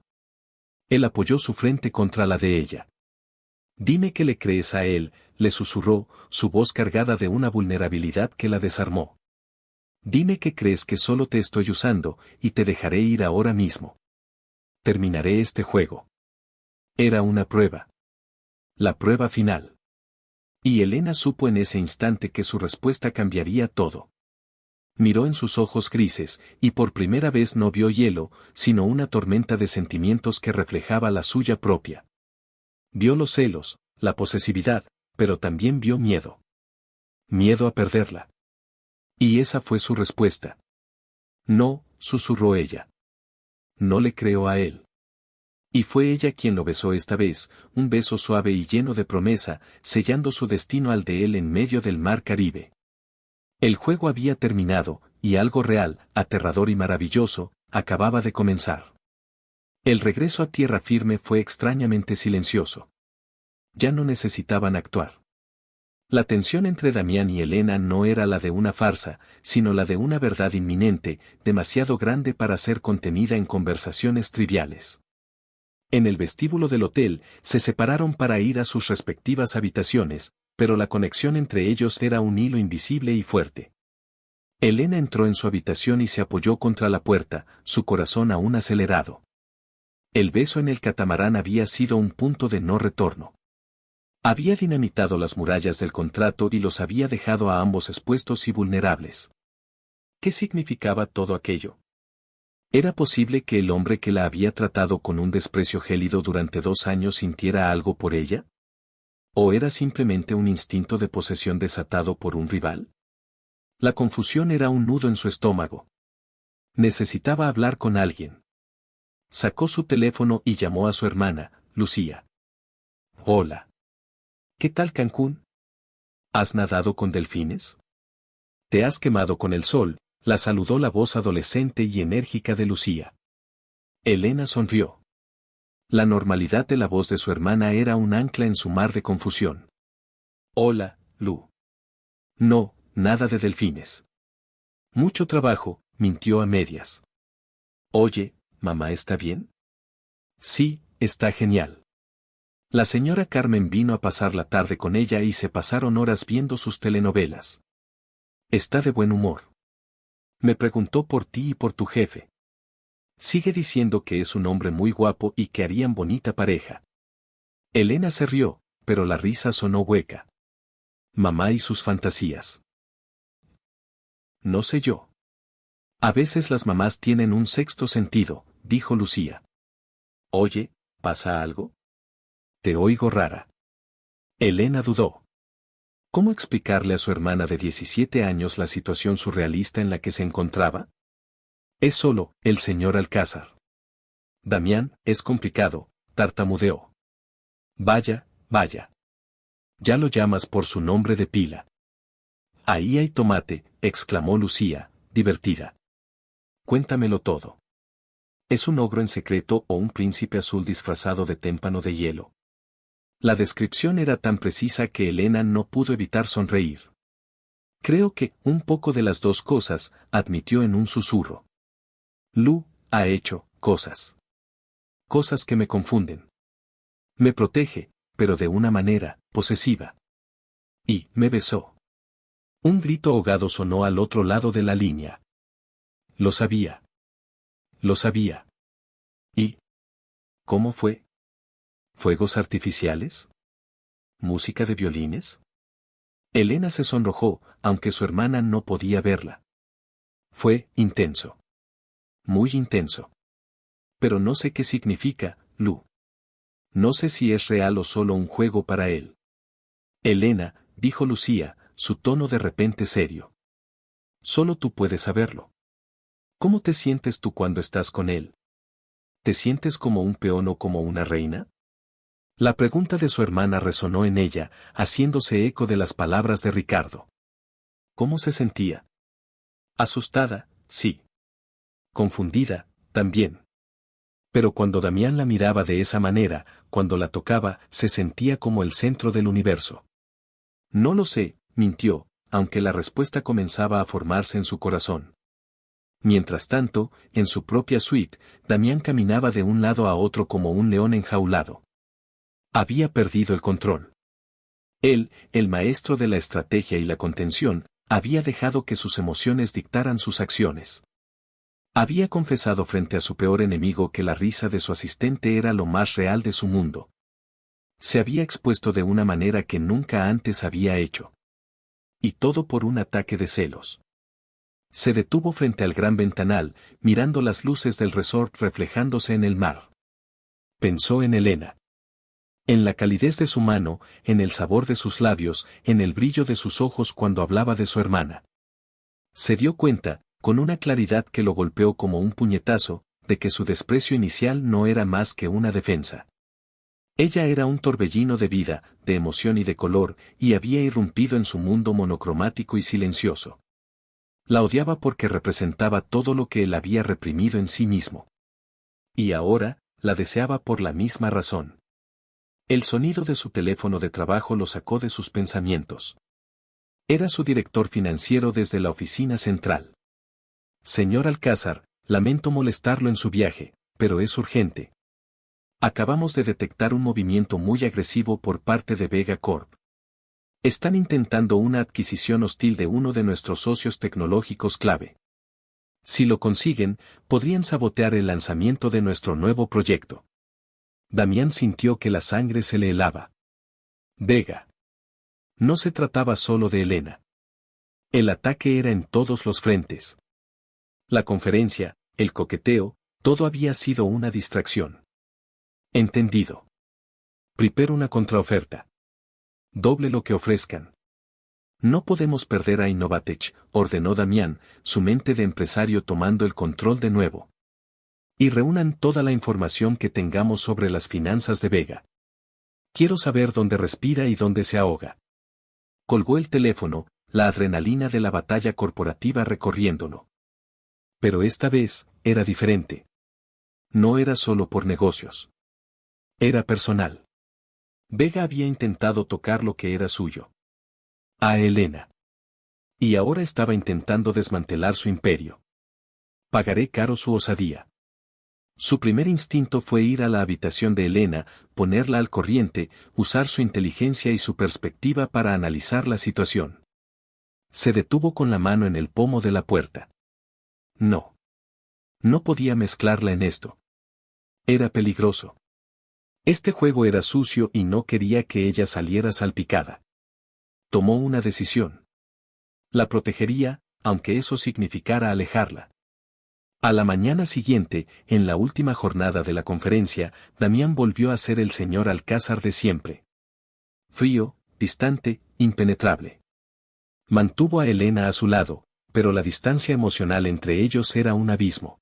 Él apoyó su frente contra la de ella. Dime que le crees a él, le susurró, su voz cargada de una vulnerabilidad que la desarmó. Dime que crees que solo te estoy usando, y te dejaré ir ahora mismo. Terminaré este juego. Era una prueba. La prueba final. Y Elena supo en ese instante que su respuesta cambiaría todo. Miró en sus ojos grises, y por primera vez no vio hielo, sino una tormenta de sentimientos que reflejaba la suya propia. Vio los celos, la posesividad, pero también vio miedo. Miedo a perderla. Y esa fue su respuesta. No, susurró ella. No le creo a él. Y fue ella quien lo besó esta vez, un beso suave y lleno de promesa, sellando su destino al de él en medio del mar Caribe. El juego había terminado, y algo real, aterrador y maravilloso, acababa de comenzar. El regreso a tierra firme fue extrañamente silencioso. Ya no necesitaban actuar. La tensión entre Damián y Elena no era la de una farsa, sino la de una verdad inminente, demasiado grande para ser contenida en conversaciones triviales. En el vestíbulo del hotel, se separaron para ir a sus respectivas habitaciones, pero la conexión entre ellos era un hilo invisible y fuerte. Elena entró en su habitación y se apoyó contra la puerta, su corazón aún acelerado. El beso en el catamarán había sido un punto de no retorno. Había dinamitado las murallas del contrato y los había dejado a ambos expuestos y vulnerables. ¿Qué significaba todo aquello? ¿Era posible que el hombre que la había tratado con un desprecio gélido durante 2 años sintiera algo por ella? ¿O era simplemente un instinto de posesión desatado por un rival? La confusión era un nudo en su estómago. Necesitaba hablar con alguien. Sacó su teléfono y llamó a su hermana, Lucía. Hola. ¿Qué tal Cancún? ¿Has nadado con delfines? ¿Te has quemado con el sol? La saludó la voz adolescente y enérgica de Lucía. Elena sonrió. La normalidad de la voz de su hermana era un ancla en su mar de confusión. Hola, Lu. No, nada de delfines. Mucho trabajo, mintió a medias. Oye, ¿mamá está bien? Sí, está genial. La señora Carmen vino a pasar la tarde con ella y se pasaron horas viendo sus telenovelas. Está de buen humor. Me preguntó por ti y por tu jefe. Sigue diciendo que es un hombre muy guapo y que harían bonita pareja. Elena se rió, pero la risa sonó hueca. Mamá y sus fantasías. No sé yo. A veces las mamás tienen un sexto sentido, dijo Lucía. Oye, ¿pasa algo? Te oigo rara. Elena dudó. ¿Cómo explicarle a su hermana de 17 años la situación surrealista en la que se encontraba? Es solo, el señor Alcázar. Damián, es complicado, tartamudeó. Vaya, vaya. Ya lo llamas por su nombre de pila. Ahí hay tomate, exclamó Lucía, divertida. Cuéntamelo todo. ¿Es un ogro en secreto o un príncipe azul disfrazado de témpano de hielo? La descripción era tan precisa que Elena no pudo evitar sonreír. Creo que, un poco de las dos cosas, admitió en un susurro. Lu, ha hecho, cosas. Cosas que me confunden. Me protege, pero de una manera, posesiva. Y, me besó. Un grito ahogado sonó al otro lado de la línea. Lo sabía. Lo sabía. ¿Y? ¿Cómo fue? ¿Fuegos artificiales? ¿Música de violines? Elena se sonrojó, aunque su hermana no podía verla. Fue intenso. Muy intenso. Pero no sé qué significa, Lu. No sé si es real o solo un juego para él. Elena, dijo Lucía, su tono de repente serio. Solo tú puedes saberlo. ¿Cómo te sientes tú cuando estás con él? ¿Te sientes como un peón o como una reina? La pregunta de su hermana resonó en ella, haciéndose eco de las palabras de Ricardo. ¿Cómo se sentía? Asustada, sí. Confundida, también. Pero cuando Damián la miraba de esa manera, cuando la tocaba, se sentía como el centro del universo. No lo sé, mintió, aunque la respuesta comenzaba a formarse en su corazón. Mientras tanto, en su propia suite, Damián caminaba de un lado a otro como un león enjaulado. Había perdido el control. Él, el maestro de la estrategia y la contención, había dejado que sus emociones dictaran sus acciones. Había confesado frente a su peor enemigo que la risa de su asistente era lo más real de su mundo. Se había expuesto de una manera que nunca antes había hecho. Y todo por un ataque de celos. Se detuvo frente al gran ventanal, mirando las luces del resort reflejándose en el mar. Pensó en Elena. En la calidez de su mano, en el sabor de sus labios, en el brillo de sus ojos cuando hablaba de su hermana. Se dio cuenta, con una claridad que lo golpeó como un puñetazo, de que su desprecio inicial no era más que una defensa. Ella era un torbellino de vida, de emoción y de color, y había irrumpido en su mundo monocromático y silencioso. La odiaba porque representaba todo lo que él había reprimido en sí mismo. Y ahora, la deseaba por la misma razón. El sonido de su teléfono de trabajo lo sacó de sus pensamientos. Era su director financiero desde la oficina central. Señor Alcázar, lamento molestarlo en su viaje, pero es urgente. Acabamos de detectar un movimiento muy agresivo por parte de Vega Corp. Están intentando una adquisición hostil de uno de nuestros socios tecnológicos clave. Si lo consiguen, podrían sabotear el lanzamiento de nuestro nuevo proyecto. Damián sintió que la sangre se le helaba. Vega. No se trataba solo de Elena. El ataque era en todos los frentes. La conferencia, el coqueteo, todo había sido una distracción. Entendido. Prepara una contraoferta. Doble lo que ofrezcan. No podemos perder a Innovatech, ordenó Damián, su mente de empresario tomando el control de nuevo. Y reúnan toda la información que tengamos sobre las finanzas de Vega. Quiero saber dónde respira y dónde se ahoga. Colgó el teléfono, la adrenalina de la batalla corporativa recorriéndolo. Pero esta vez, era diferente. No era solo por negocios. Era personal. Vega había intentado tocar lo que era suyo. A Elena. Y ahora estaba intentando desmantelar su imperio. Pagaré caro su osadía. Su primer instinto fue ir a la habitación de Elena, ponerla al corriente, usar su inteligencia y su perspectiva para analizar la situación. Se detuvo con la mano en el pomo de la puerta. No. No podía mezclarla en esto. Era peligroso. Este juego era sucio y no quería que ella saliera salpicada. Tomó una decisión. La protegería, aunque eso significara alejarla. A la mañana siguiente, en la última jornada de la conferencia, Damián volvió a ser el señor Alcázar de siempre. Frío, distante, impenetrable. Mantuvo a Elena a su lado, pero la distancia emocional entre ellos era un abismo.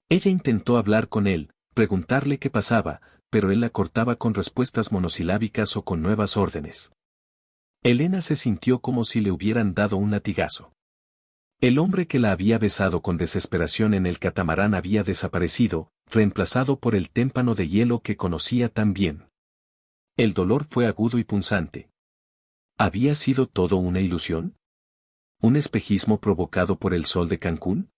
Ella intentó hablar con él, preguntarle qué pasaba, pero él la cortaba con respuestas monosilábicas o con nuevas órdenes. Elena se sintió como si le hubieran dado un latigazo. El hombre que la había besado con desesperación en el catamarán había desaparecido, reemplazado por el témpano de hielo que conocía tan bien. El dolor fue agudo y punzante. ¿Había sido todo una ilusión? ¿Un espejismo provocado por el sol de Cancún?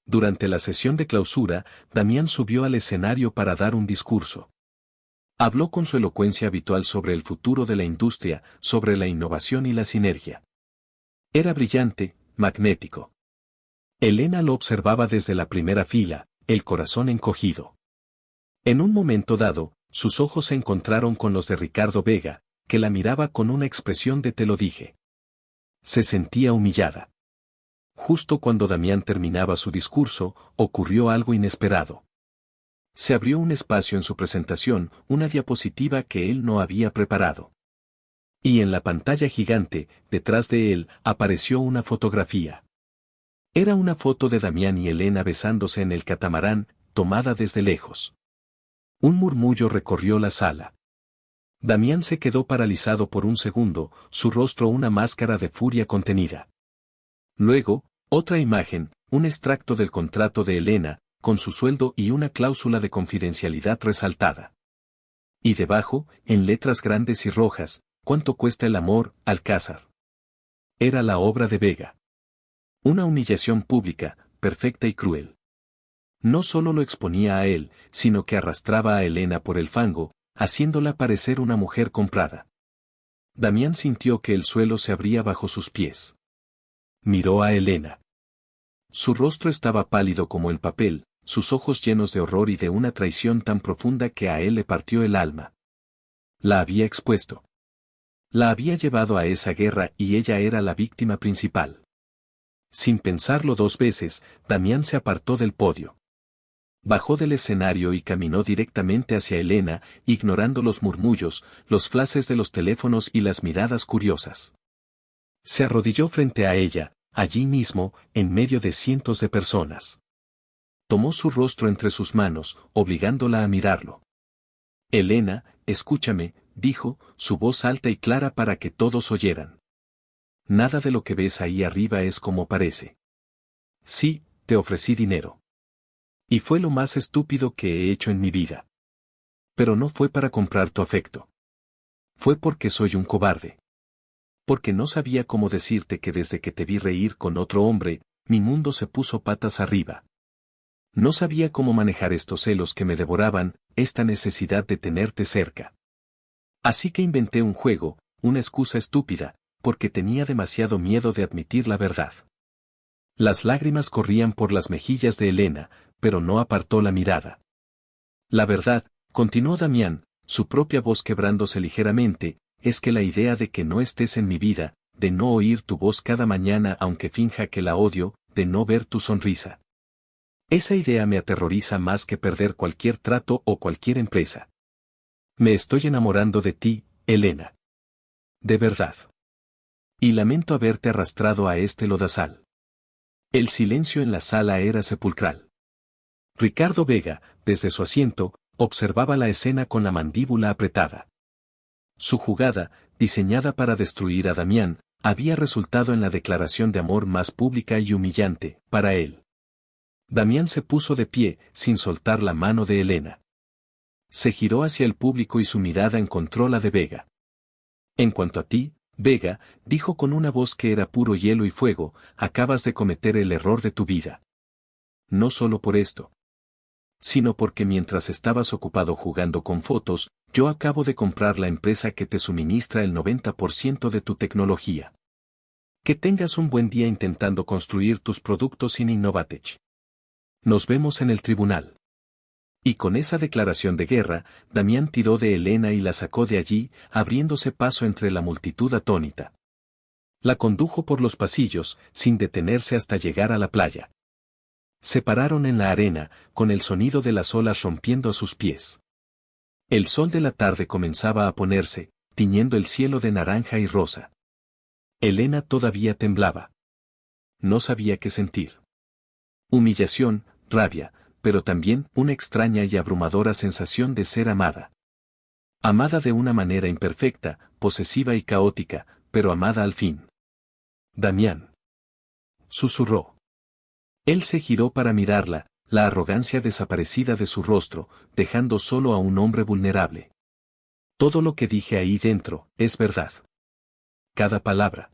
Durante la sesión de clausura, Damián subió al escenario para dar un discurso. Habló con su elocuencia habitual sobre el futuro de la industria, sobre la innovación y la sinergia. Era brillante, magnético. Elena lo observaba desde la primera fila, el corazón encogido. En un momento dado, sus ojos se encontraron con los de Ricardo Vega, que la miraba con una expresión de te lo dije. Se sentía humillada. Justo cuando Damián terminaba su discurso, ocurrió algo inesperado. Se abrió un espacio en su presentación, una diapositiva que él no había preparado. Y en la pantalla gigante, detrás de él, apareció una fotografía. Era una foto de Damián y Elena besándose en el catamarán, tomada desde lejos. Un murmullo recorrió la sala. Damián se quedó paralizado por un segundo, su rostro una máscara de furia contenida. Luego, otra imagen, un extracto del contrato de Elena, con su sueldo y una cláusula de confidencialidad resaltada. Y debajo, en letras grandes y rojas, ¿cuánto cuesta el amor, Alcázar? Era la obra de Vega. Una humillación pública, perfecta y cruel. No solo lo exponía a él, sino que arrastraba a Elena por el fango, haciéndola parecer una mujer comprada. Damián sintió que el suelo se abría bajo sus pies. Miró a Elena. Su rostro estaba pálido como el papel, sus ojos llenos de horror y de una traición tan profunda que a él le partió el alma. La había expuesto. La había llevado a esa guerra y ella era la víctima principal. Sin pensarlo dos veces, Damián se apartó del podio. Bajó del escenario y caminó directamente hacia Elena, ignorando los murmullos, los flashes de los teléfonos y las miradas curiosas. Se arrodilló frente a ella, allí mismo, en medio de cientos de personas. Tomó su rostro entre sus manos, obligándola a mirarlo. Elena, escúchame, dijo, su voz alta y clara para que todos oyeran. Nada de lo que ves ahí arriba es como parece. Sí, te ofrecí dinero. Y fue lo más estúpido que he hecho en mi vida. Pero no fue para comprar tu afecto. Fue porque soy un cobarde. Porque no sabía cómo decirte que desde que te vi reír con otro hombre, mi mundo se puso patas arriba. No sabía cómo manejar estos celos que me devoraban, esta necesidad de tenerte cerca. Así que inventé un juego, una excusa estúpida, porque tenía demasiado miedo de admitir la verdad. Las lágrimas corrían por las mejillas de Elena, pero no apartó la mirada. La verdad, continuó Damián, su propia voz quebrándose ligeramente, es que la idea de que no estés en mi vida, de no oír tu voz cada mañana aunque finja que la odio, de no ver tu sonrisa. Esa idea me aterroriza más que perder cualquier trato o cualquier empresa. Me estoy enamorando de ti, Elena. De verdad. Y lamento haberte arrastrado a este lodazal. El silencio en la sala era sepulcral. Ricardo Vega, desde su asiento, observaba la escena con la mandíbula apretada. Su jugada, diseñada para destruir a Damián, había resultado en la declaración de amor más pública y humillante, para él. Damián se puso de pie, sin soltar la mano de Elena. Se giró hacia el público y su mirada encontró la de Vega. En cuanto a ti, Vega, dijo con una voz que era puro hielo y fuego, acabas de cometer el error de tu vida. No solo por esto, sino porque mientras estabas ocupado jugando con fotos, yo acabo de comprar la empresa que te suministra el 90% de tu tecnología. Que tengas un buen día intentando construir tus productos sin Innovatech. Nos vemos en el tribunal. Y con esa declaración de guerra, Damián tiró de Elena y la sacó de allí, abriéndose paso entre la multitud atónita. La condujo por los pasillos, sin detenerse hasta llegar a la playa. Se pararon en la arena, con el sonido de las olas rompiendo a sus pies. El sol de la tarde comenzaba a ponerse, tiñendo el cielo de naranja y rosa. Elena todavía temblaba. No sabía qué sentir. Humillación, rabia, pero también una extraña y abrumadora sensación de ser amada. Amada de una manera imperfecta, posesiva y caótica, pero amada al fin. Damián. Susurró. Él se giró para mirarla, la arrogancia desaparecida de su rostro, dejando solo a un hombre vulnerable. Todo lo que dije ahí dentro, es verdad. Cada palabra.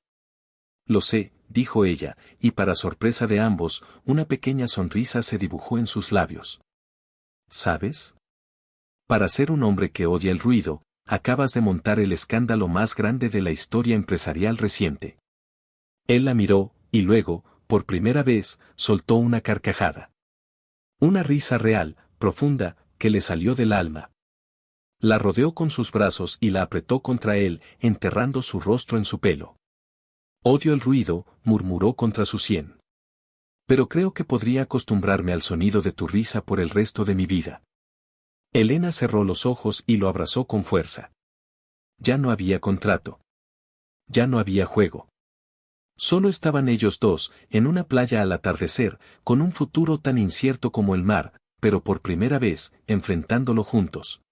Lo sé, dijo ella, y para sorpresa de ambos, una pequeña sonrisa se dibujó en sus labios. ¿Sabes? Para ser un hombre que odia el ruido, acabas de montar el escándalo más grande de la historia empresarial reciente. Él la miró, y luego, por primera vez, soltó una carcajada. Una risa real, profunda, que le salió del alma. La rodeó con sus brazos y la apretó contra él, enterrando su rostro en su pelo. Odio el ruido, murmuró contra su sien. Pero creo que podría acostumbrarme al sonido de tu risa por el resto de mi vida. Elena cerró los ojos y lo abrazó con fuerza. Ya no había contrato. Ya no había juego. Solo estaban ellos dos, en una playa al atardecer, con un futuro tan incierto como el mar, pero por primera vez, enfrentándolo juntos.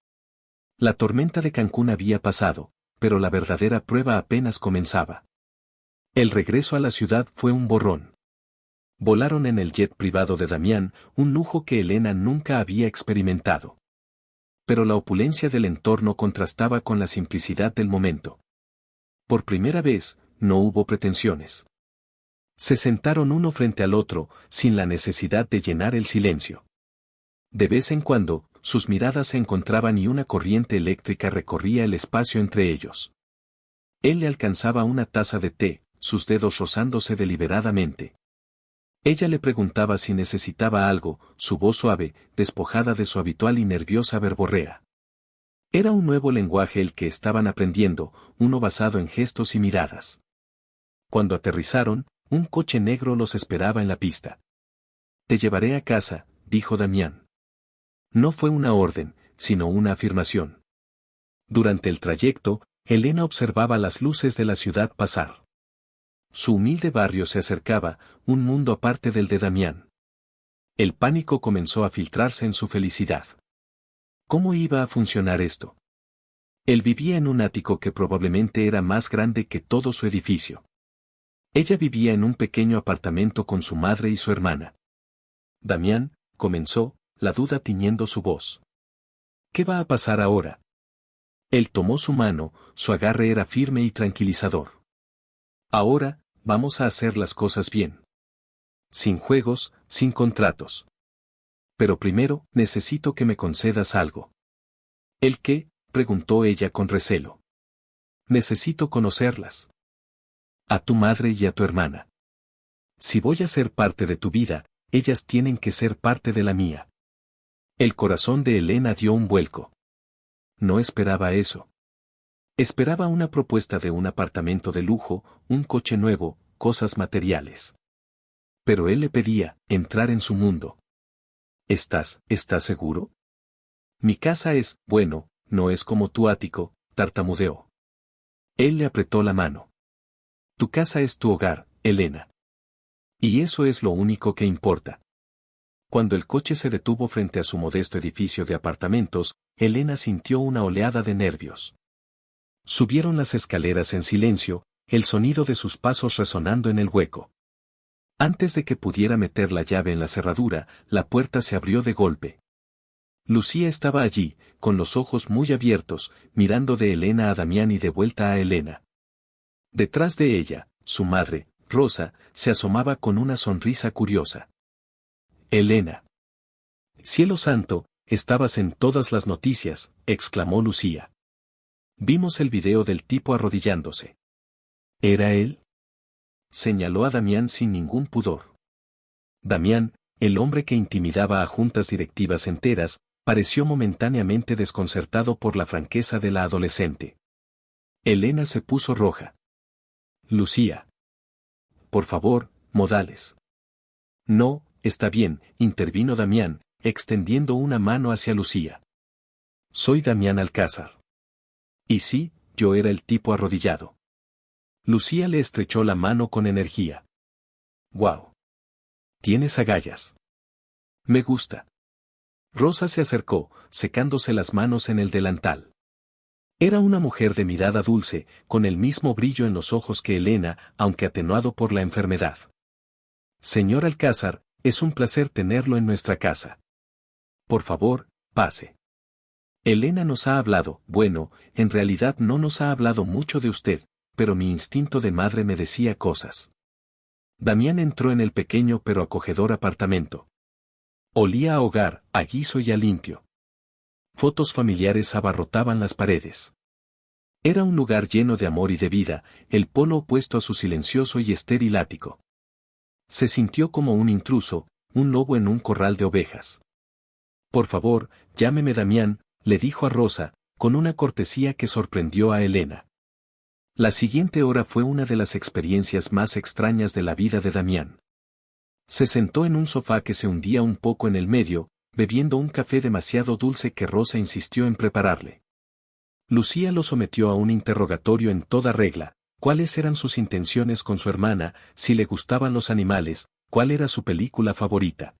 La tormenta de Cancún había pasado, pero la verdadera prueba apenas comenzaba. El regreso a la ciudad fue un borrón. Volaron en el jet privado de Damián, un lujo que Elena nunca había experimentado. Pero la opulencia del entorno contrastaba con la simplicidad del momento. Por primera vez, no hubo pretensiones. Se sentaron uno frente al otro, sin la necesidad de llenar el silencio. De vez en cuando, sus miradas se encontraban y una corriente eléctrica recorría el espacio entre ellos. Él le alcanzaba una taza de té, sus dedos rozándose deliberadamente. Ella le preguntaba si necesitaba algo, su voz suave, despojada de su habitual y nerviosa verborrea. Era un nuevo lenguaje el que estaban aprendiendo, uno basado en gestos y miradas. Cuando aterrizaron, un coche negro los esperaba en la pista. Te llevaré a casa, dijo Damián. No fue una orden, sino una afirmación. Durante el trayecto, Elena observaba las luces de la ciudad pasar. Su humilde barrio se acercaba, un mundo aparte del de Damián. El pánico comenzó a filtrarse en su felicidad. ¿Cómo iba a funcionar esto? Él vivía en un ático que probablemente era más grande que todo su edificio. Ella vivía en un pequeño apartamento con su madre y su hermana. Damián, comenzó, la duda tiñendo su voz. ¿Qué va a pasar ahora? Él tomó su mano, su agarre era firme y tranquilizador. Ahora, vamos a hacer las cosas bien. Sin juegos, sin contratos. Pero primero, necesito que me concedas algo. ¿El qué? Preguntó ella con recelo. Necesito conocerlas. A tu madre y a tu hermana. Si voy a ser parte de tu vida, ellas tienen que ser parte de la mía. El corazón de Elena dio un vuelco. No esperaba eso. Esperaba una propuesta de un apartamento de lujo, un coche nuevo, cosas materiales. Pero él le pedía, entrar en su mundo. ¿Estás seguro? Mi casa es, bueno, no es como tu ático, tartamudeó. Él le apretó la mano. Tu casa es tu hogar, Elena. Y eso es lo único que importa. Cuando el coche se detuvo frente a su modesto edificio de apartamentos, Elena sintió una oleada de nervios. Subieron las escaleras en silencio, el sonido de sus pasos resonando en el hueco. Antes de que pudiera meter la llave en la cerradura, la puerta se abrió de golpe. Lucía estaba allí, con los ojos muy abiertos, mirando de Elena a Damián y de vuelta a Elena. Detrás de ella, su madre, Rosa, se asomaba con una sonrisa curiosa. Elena. Cielo santo, estabas en todas las noticias, exclamó Lucía. Vimos el video del tipo arrodillándose. ¿Era él? Señaló a Damián sin ningún pudor. Damián, el hombre que intimidaba a juntas directivas enteras, pareció momentáneamente desconcertado por la franqueza de la adolescente. Elena se puso roja. Lucía. Por favor, modales. No, está bien, intervino Damián, extendiendo una mano hacia Lucía. Soy Damián Alcázar. Y sí, yo era el tipo arrodillado. Lucía le estrechó la mano con energía. ¡Guau! Tienes agallas. Me gusta. Rosa se acercó, secándose las manos en el delantal. Era una mujer de mirada dulce, con el mismo brillo en los ojos que Elena, aunque atenuado por la enfermedad. Señor Alcázar, es un placer tenerlo en nuestra casa. Por favor, pase. Elena nos ha hablado, bueno, en realidad no nos ha hablado mucho de usted, pero mi instinto de madre me decía cosas. Damián entró en el pequeño pero acogedor apartamento. Olía a hogar, a guiso y a limpio. Fotos familiares abarrotaban las paredes. Era un lugar lleno de amor y de vida, el polo opuesto a su silencioso y estéril ático. Se sintió como un intruso, un lobo en un corral de ovejas. Por favor, llámeme Damián, le dijo a Rosa, con una cortesía que sorprendió a Elena. La siguiente hora fue una de las experiencias más extrañas de la vida de Damián. Se sentó en un sofá que se hundía un poco en el medio, bebiendo un café demasiado dulce que Rosa insistió en prepararle. Lucía lo sometió a un interrogatorio en toda regla, cuáles eran sus intenciones con su hermana, si le gustaban los animales, cuál era su película favorita.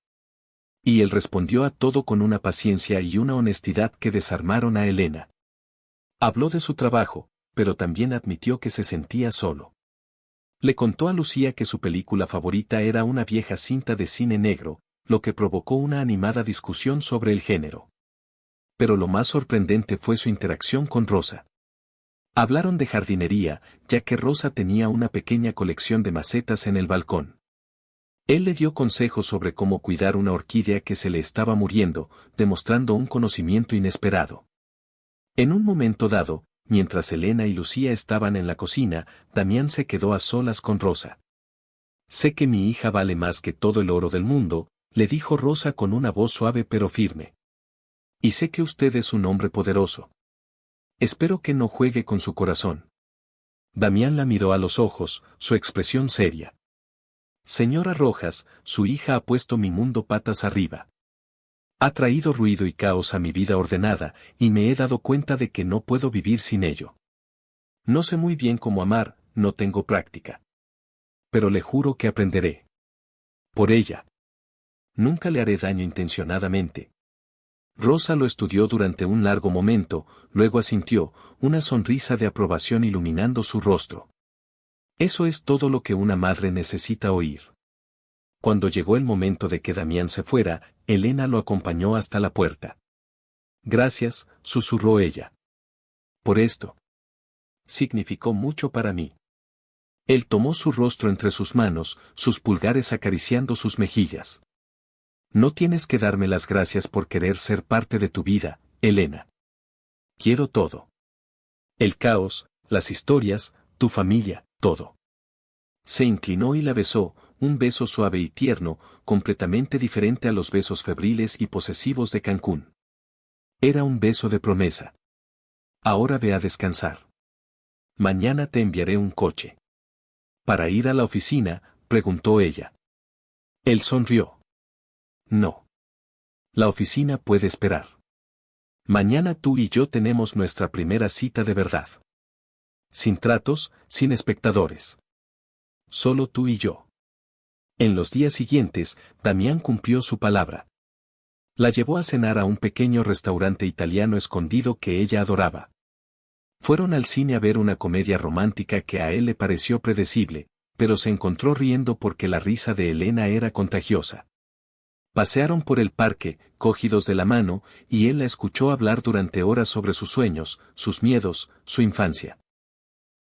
Y él respondió a todo con una paciencia y una honestidad que desarmaron a Elena. Habló de su trabajo, pero también admitió que se sentía solo. Le contó a Lucía que su película favorita era una vieja cinta de cine negro, lo que provocó una animada discusión sobre el género. Pero lo más sorprendente fue su interacción con Rosa. Hablaron de jardinería, ya que Rosa tenía una pequeña colección de macetas en el balcón. Él le dio consejos sobre cómo cuidar una orquídea que se le estaba muriendo, demostrando un conocimiento inesperado. En un momento dado, mientras Elena y Lucía estaban en la cocina, Damián se quedó a solas con Rosa. Sé que mi hija vale más que todo el oro del mundo, le dijo Rosa con una voz suave pero firme. Y sé que usted es un hombre poderoso. Espero que no juegue con su corazón. Damián la miró a los ojos, su expresión seria. Señora Rojas, su hija ha puesto mi mundo patas arriba. Ha traído ruido y caos a mi vida ordenada, y me he dado cuenta de que no puedo vivir sin ello. No sé muy bien cómo amar, no tengo práctica. Pero le juro que aprenderé. Por ella. Nunca le haré daño intencionadamente. Rosa lo estudió durante un largo momento, luego asintió, una sonrisa de aprobación iluminando su rostro. Eso es todo lo que una madre necesita oír. Cuando llegó el momento de que Damián se fuera, Elena lo acompañó hasta la puerta. Gracias, susurró ella. Por esto. Significó mucho para mí. Él tomó su rostro entre sus manos, sus pulgares acariciando sus mejillas. No tienes que darme las gracias por querer ser parte de tu vida, Elena. Quiero todo. El caos, las historias, tu familia, todo. Se inclinó y la besó, un beso suave y tierno, completamente diferente a los besos febriles y posesivos de Cancún. Era un beso de promesa. Ahora ve a descansar. Mañana te enviaré un coche. ¿Para ir a la oficina?, preguntó ella. Él sonrió. No. La oficina puede esperar. Mañana tú y yo tenemos nuestra primera cita de verdad. Sin tratos, sin espectadores. Solo tú y yo. En los días siguientes, Damián cumplió su palabra. La llevó a cenar a un pequeño restaurante italiano escondido que ella adoraba. Fueron al cine a ver una comedia romántica que a él le pareció predecible, pero se encontró riendo porque la risa de Elena era contagiosa. Pasearon por el parque, cogidos de la mano, y él la escuchó hablar durante horas sobre sus sueños, sus miedos, su infancia.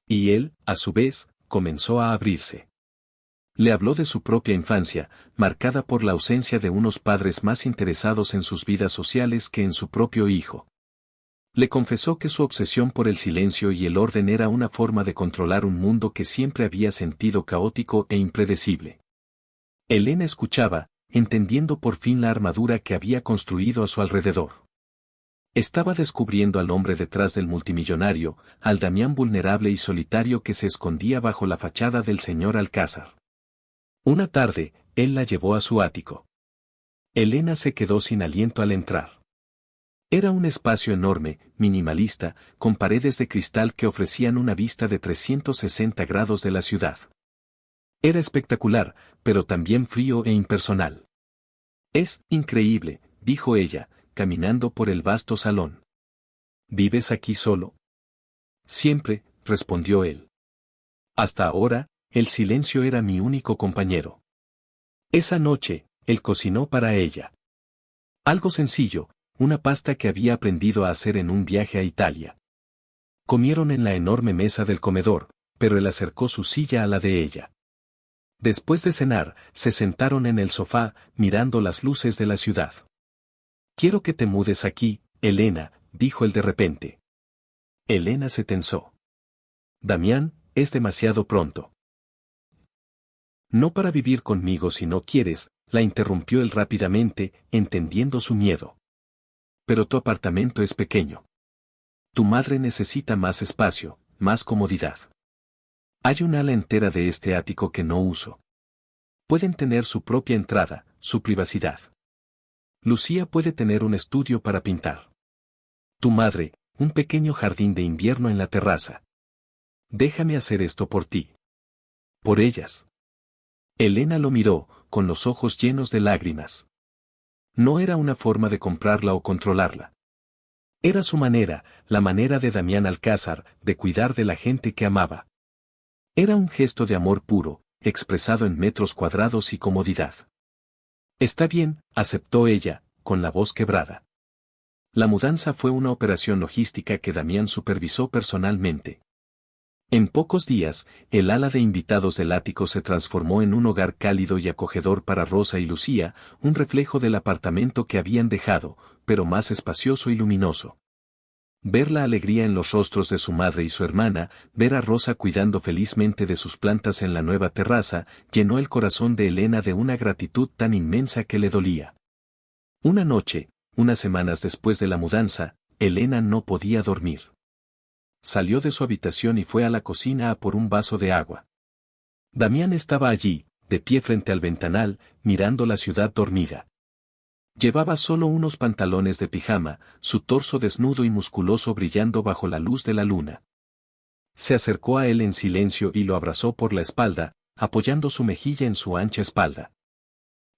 Y él, a su vez, comenzó a abrirse. Le habló de su propia infancia, marcada por la ausencia de unos padres más interesados en sus vidas sociales que en su propio hijo. Le confesó que su obsesión por el silencio y el orden era una forma de controlar un mundo que siempre había sentido caótico e impredecible. Elena escuchaba, entendiendo por fin la armadura que había construido a su alrededor. Estaba descubriendo al hombre detrás del multimillonario, al Damián vulnerable y solitario que se escondía bajo la fachada del señor Alcázar. Una tarde, él la llevó a su ático. Elena se quedó sin aliento al entrar. Era un espacio enorme, minimalista, con paredes de cristal que ofrecían una vista de 360 grados de la ciudad. Era espectacular, pero también frío e impersonal. Es increíble, dijo ella, caminando por el vasto salón. ¿Vives aquí solo? Siempre, respondió él. Hasta ahora, el silencio era mi único compañero. Esa noche, él cocinó para ella. Algo sencillo, una pasta que había aprendido a hacer en un viaje a Italia. Comieron en la enorme mesa del comedor, pero él acercó su silla a la de ella. Después de cenar, se sentaron en el sofá, mirando las luces de la ciudad. Quiero que te mudes aquí, Elena, dijo él de repente. Elena se tensó. Damián, es demasiado pronto. No para vivir conmigo si no quieres, la interrumpió él rápidamente, entendiendo su miedo. Pero tu apartamento es pequeño. Tu madre necesita más espacio, más comodidad. Hay un ala entera de este ático que no uso. Pueden tener su propia entrada, su privacidad. Lucía puede tener un estudio para pintar. Tu madre, un pequeño jardín de invierno en la terraza. Déjame hacer esto por ti. Por ellas. Elena lo miró, con los ojos llenos de lágrimas. No era una forma de comprarla o controlarla. Era su manera, la manera de Damián Alcázar, de cuidar de la gente que amaba. Era un gesto de amor puro, expresado en metros cuadrados y comodidad. Está bien, aceptó ella, con la voz quebrada. La mudanza fue una operación logística que Damián supervisó personalmente. En pocos días, el ala de invitados del ático se transformó en un hogar cálido y acogedor para Rosa y Lucía, un reflejo del apartamento que habían dejado, pero más espacioso y luminoso. Ver la alegría en los rostros de su madre y su hermana, ver a Rosa cuidando felizmente de sus plantas en la nueva terraza, llenó el corazón de Elena de una gratitud tan inmensa que le dolía. Una noche, unas semanas después de la mudanza, Elena no podía dormir. Salió de su habitación y fue a la cocina a por un vaso de agua. Damián estaba allí, de pie frente al ventanal, mirando la ciudad dormida. Llevaba solo unos pantalones de pijama, su torso desnudo y musculoso brillando bajo la luz de la luna. Se acercó a él en silencio y lo abrazó por la espalda, apoyando su mejilla en su ancha espalda.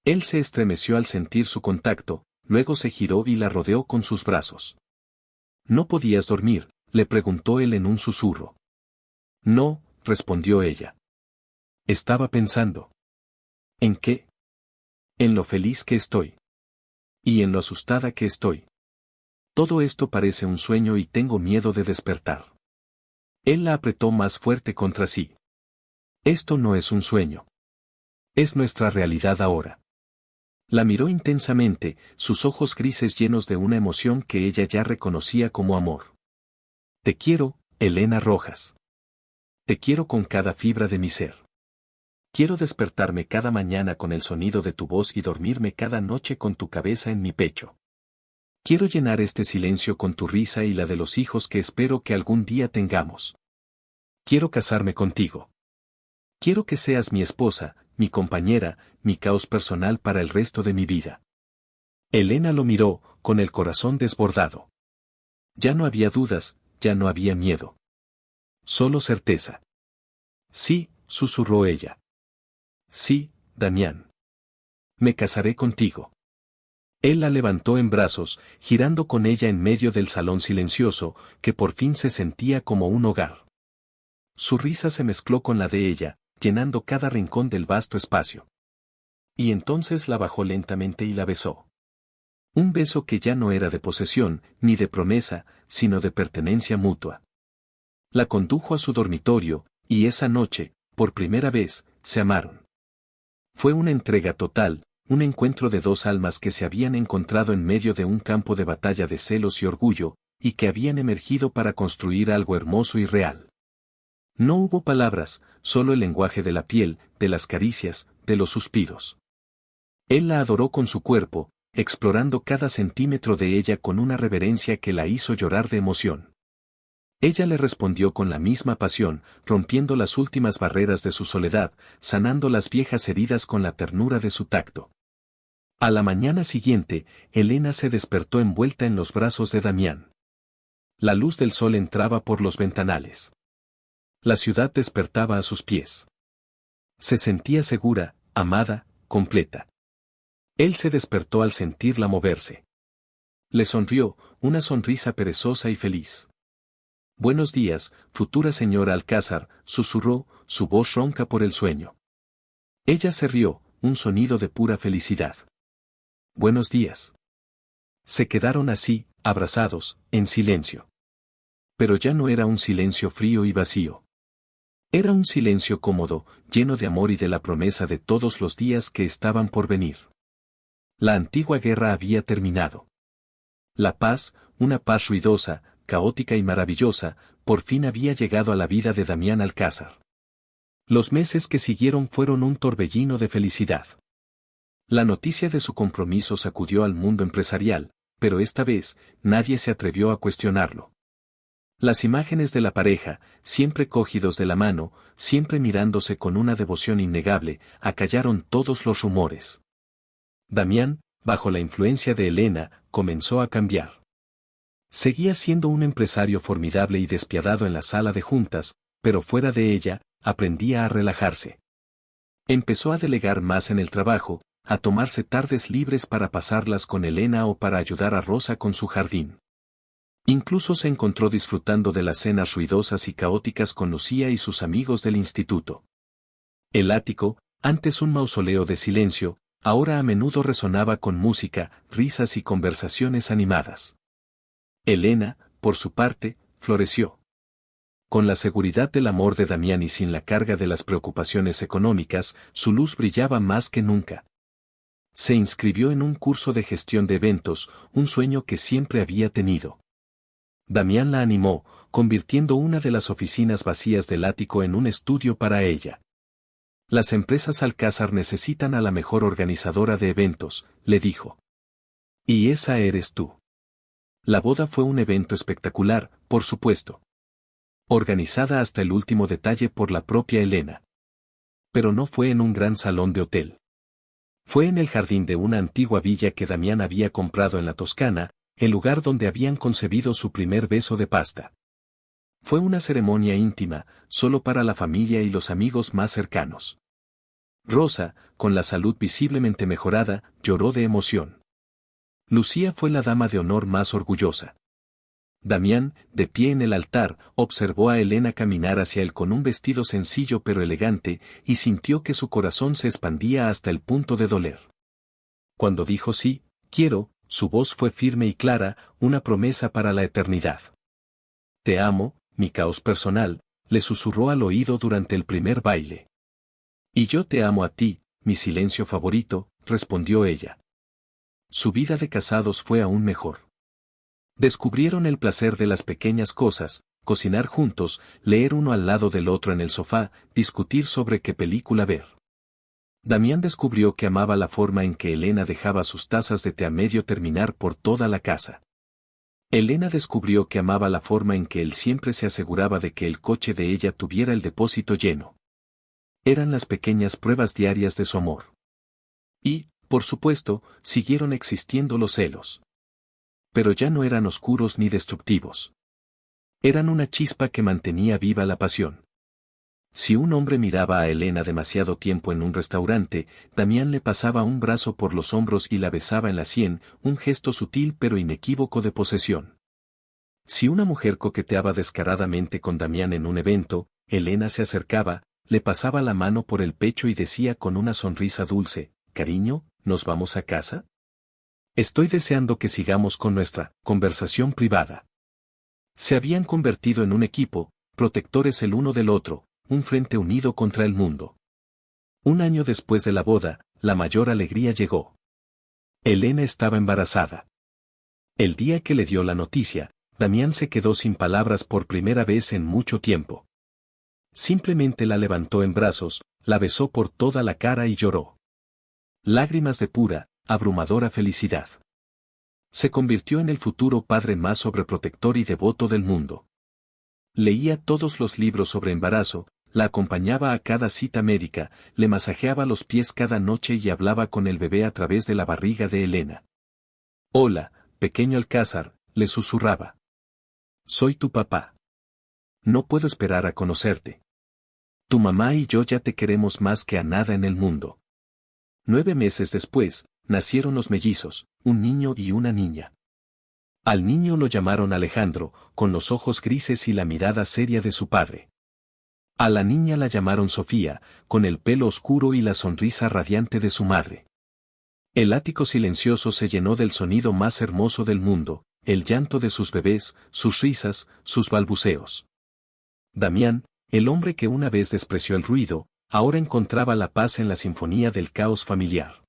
Él se estremeció al sentir su contacto, luego se giró y la rodeó con sus brazos. ¿No podías dormir?, le preguntó él en un susurro. No, respondió ella. Estaba pensando. ¿En qué? En lo feliz que estoy. Y en lo asustada que estoy. Todo esto parece un sueño y tengo miedo de despertar. Él la apretó más fuerte contra sí. Esto no es un sueño. Es nuestra realidad ahora. La miró intensamente, sus ojos grises llenos de una emoción que ella ya reconocía como amor. Te quiero, Elena Rojas. Te quiero con cada fibra de mi ser. Quiero despertarme cada mañana con el sonido de tu voz y dormirme cada noche con tu cabeza en mi pecho. Quiero llenar este silencio con tu risa y la de los hijos que espero que algún día tengamos. Quiero casarme contigo. Quiero que seas mi esposa, mi compañera, mi caos personal para el resto de mi vida. Elena lo miró, con el corazón desbordado. Ya no había dudas, ya no había miedo. Solo certeza. Sí, susurró ella. Sí, Damián. Me casaré contigo. Él la levantó en brazos, girando con ella en medio del salón silencioso, que por fin se sentía como un hogar. Su risa se mezcló con la de ella, llenando cada rincón del vasto espacio. Y entonces la bajó lentamente y la besó. Un beso que ya no era de posesión, ni de promesa, sino de pertenencia mutua. La condujo a su dormitorio, y esa noche, por primera vez, se amaron. Fue una entrega total, un encuentro de dos almas que se habían encontrado en medio de un campo de batalla de celos y orgullo, y que habían emergido para construir algo hermoso y real. No hubo palabras, solo el lenguaje de la piel, de las caricias, de los suspiros. Él la adoró con su cuerpo, explorando cada centímetro de ella con una reverencia que la hizo llorar de emoción. Ella le respondió con la misma pasión, rompiendo las últimas barreras de su soledad, sanando las viejas heridas con la ternura de su tacto. A la mañana siguiente, Elena se despertó envuelta en los brazos de Damián. La luz del sol entraba por los ventanales. La ciudad despertaba a sus pies. Se sentía segura, amada, completa. Él se despertó al sentirla moverse. Le sonrió, una sonrisa perezosa y feliz. Buenos días, futura señora Alcázar, susurró, su voz ronca por el sueño. Ella se rió, un sonido de pura felicidad. Buenos días. Se quedaron así, abrazados, en silencio. Pero ya no era un silencio frío y vacío. Era un silencio cómodo, lleno de amor y de la promesa de todos los días que estaban por venir. La antigua guerra había terminado. La paz, una paz ruidosa, caótica y maravillosa, por fin había llegado a la vida de Damián Alcázar. Los meses que siguieron fueron un torbellino de felicidad. La noticia de su compromiso sacudió al mundo empresarial, pero esta vez, nadie se atrevió a cuestionarlo. Las imágenes de la pareja, siempre cogidos de la mano, siempre mirándose con una devoción innegable, acallaron todos los rumores. Damián, bajo la influencia de Elena, comenzó a cambiar. Seguía siendo un empresario formidable y despiadado en la sala de juntas, pero fuera de ella, aprendía a relajarse. Empezó a delegar más en el trabajo, a tomarse tardes libres para pasarlas con Elena o para ayudar a Rosa con su jardín. Incluso se encontró disfrutando de las cenas ruidosas y caóticas con Lucía y sus amigos del instituto. El ático, antes un mausoleo de silencio, ahora a menudo resonaba con música, risas y conversaciones animadas. Elena, por su parte, floreció. Con la seguridad del amor de Damián y sin la carga de las preocupaciones económicas, su luz brillaba más que nunca. Se inscribió en un curso de gestión de eventos, un sueño que siempre había tenido. Damián la animó, convirtiendo una de las oficinas vacías del ático en un estudio para ella. Las empresas Alcázar necesitan a la mejor organizadora de eventos, le dijo. Y esa eres tú. La boda fue un evento espectacular, por supuesto. Organizada hasta el último detalle por la propia Elena. Pero no fue en un gran salón de hotel. Fue en el jardín de una antigua villa que Damián había comprado en la Toscana, el lugar donde habían concebido su primer beso de pasta. Fue una ceremonia íntima, solo para la familia y los amigos más cercanos. Rosa, con la salud visiblemente mejorada, lloró de emoción. Lucía fue la dama de honor más orgullosa. Damián, de pie en el altar, observó a Elena caminar hacia él con un vestido sencillo pero elegante, y sintió que su corazón se expandía hasta el punto de doler. Cuando dijo sí, quiero, su voz fue firme y clara, una promesa para la eternidad. Te amo, mi caos personal, le susurró al oído durante el primer baile. Y yo te amo a ti, mi silencio favorito, respondió ella. Su vida de casados fue aún mejor. Descubrieron el placer de las pequeñas cosas, cocinar juntos, leer uno al lado del otro en el sofá, discutir sobre qué película ver. Damián descubrió que amaba la forma en que Elena dejaba sus tazas de té a medio terminar por toda la casa. Elena descubrió que amaba la forma en que él siempre se aseguraba de que el coche de ella tuviera el depósito lleno. Eran las pequeñas pruebas diarias de su amor. Y, por supuesto, siguieron existiendo los celos. Pero ya no eran oscuros ni destructivos. Eran una chispa que mantenía viva la pasión. Si un hombre miraba a Elena demasiado tiempo en un restaurante, Damián le pasaba un brazo por los hombros y la besaba en la sien, un gesto sutil pero inequívoco de posesión. Si una mujer coqueteaba descaradamente con Damián en un evento, Elena se acercaba, le pasaba la mano por el pecho y decía con una sonrisa dulce, «Cariño, ¿nos vamos a casa? Estoy deseando que sigamos con nuestra conversación privada». Se habían convertido en un equipo, protectores el uno del otro, un frente unido contra el mundo. Un año después de la boda, la mayor alegría llegó. Elena estaba embarazada. El día que le dio la noticia, Damián se quedó sin palabras por primera vez en mucho tiempo. Simplemente la levantó en brazos, la besó por toda la cara y lloró. Lágrimas de pura, abrumadora felicidad. Se convirtió en el futuro padre más sobreprotector y devoto del mundo. Leía todos los libros sobre embarazo, la acompañaba a cada cita médica, le masajeaba los pies cada noche y hablaba con el bebé a través de la barriga de Elena. «Hola, pequeño Alcázar», le susurraba. «Soy tu papá. No puedo esperar a conocerte. Tu mamá y yo ya te queremos más que a nada en el mundo». 9 meses después, nacieron los mellizos, un niño y una niña. Al niño lo llamaron Alejandro, con los ojos grises y la mirada seria de su padre. A la niña la llamaron Sofía, con el pelo oscuro y la sonrisa radiante de su madre. El ático silencioso se llenó del sonido más hermoso del mundo, el llanto de sus bebés, sus risas, sus balbuceos. Damián, el hombre que una vez despreció el ruido, ahora encontraba la paz en la sinfonía del caos familiar.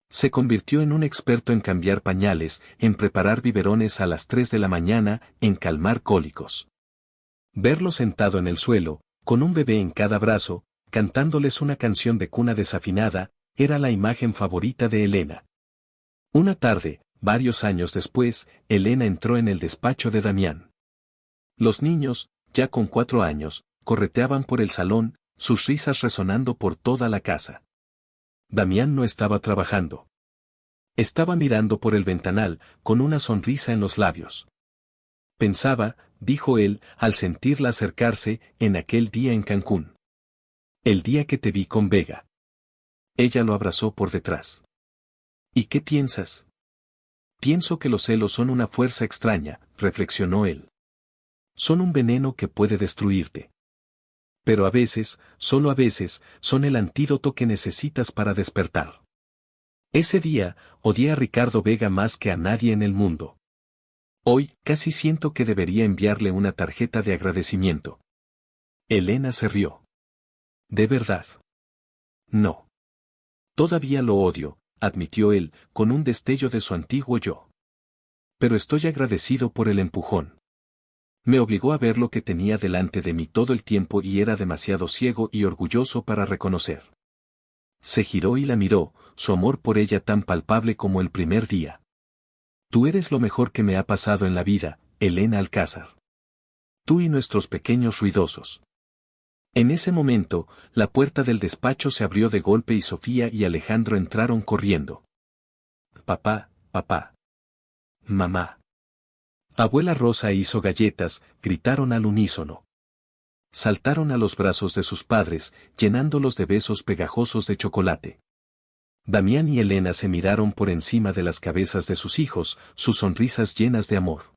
Se convirtió en un experto en cambiar pañales, en preparar biberones a las 3 de la mañana, en calmar cólicos. Verlo sentado en el suelo, con un bebé en cada brazo, cantándoles una canción de cuna desafinada, era la imagen favorita de Elena. Una tarde, varios años después, Elena entró en el despacho de Damián. Los niños, ya con 4 años, correteaban por el salón, sus risas resonando por toda la casa. Damián no estaba trabajando. Estaba mirando por el ventanal, con una sonrisa en los labios. Pensaba, dijo él, al sentirla acercarse, en aquel día en Cancún. El día que te vi con Vega. Ella lo abrazó por detrás. ¿Y qué piensas? Pienso que los celos son una fuerza extraña, reflexionó él. Son un veneno que puede destruirte. Pero a veces, solo a veces, son el antídoto que necesitas para despertar. Ese día, odié a Ricardo Vega más que a nadie en el mundo. Hoy, casi siento que debería enviarle una tarjeta de agradecimiento. Elena se rió. ¿De verdad? No. Todavía lo odio, admitió él, con un destello de su antiguo yo. Pero estoy agradecido por el empujón. Me obligó a ver lo que tenía delante de mí todo el tiempo y era demasiado ciego y orgulloso para reconocer. Se giró y la miró, su amor por ella tan palpable como el primer día. Tú eres lo mejor que me ha pasado en la vida, Elena Alcázar. Tú y nuestros pequeños ruidosos. En ese momento, la puerta del despacho se abrió de golpe y Sofía y Alejandro entraron corriendo. Papá, papá. Mamá. Abuela Rosa hizo galletas, gritaron al unísono. saltaron a los brazos de sus padres, llenándolos de besos pegajosos de chocolate. Damián y Elena se miraron por encima de las cabezas de sus hijos, sus sonrisas llenas de amor.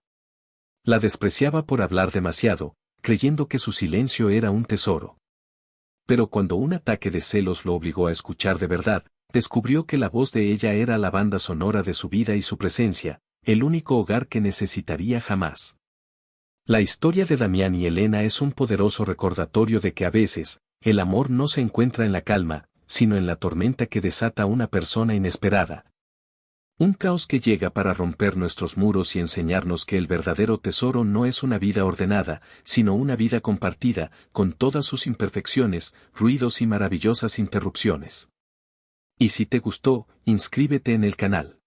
La despreciaba por hablar demasiado, creyendo que su silencio era un tesoro. Pero cuando un ataque de celos lo obligó a escuchar de verdad, descubrió que la voz de ella era la banda sonora de su vida y su presencia, el único hogar que necesitaría jamás. La historia de Damián y Elena es un poderoso recordatorio de que a veces, el amor no se encuentra en la calma, sino en la tormenta que desata una persona inesperada. Un caos que llega para romper nuestros muros y enseñarnos que el verdadero tesoro no es una vida ordenada, sino una vida compartida, con todas sus imperfecciones, ruidos y maravillosas interrupciones. Y si te gustó, inscríbete en el canal.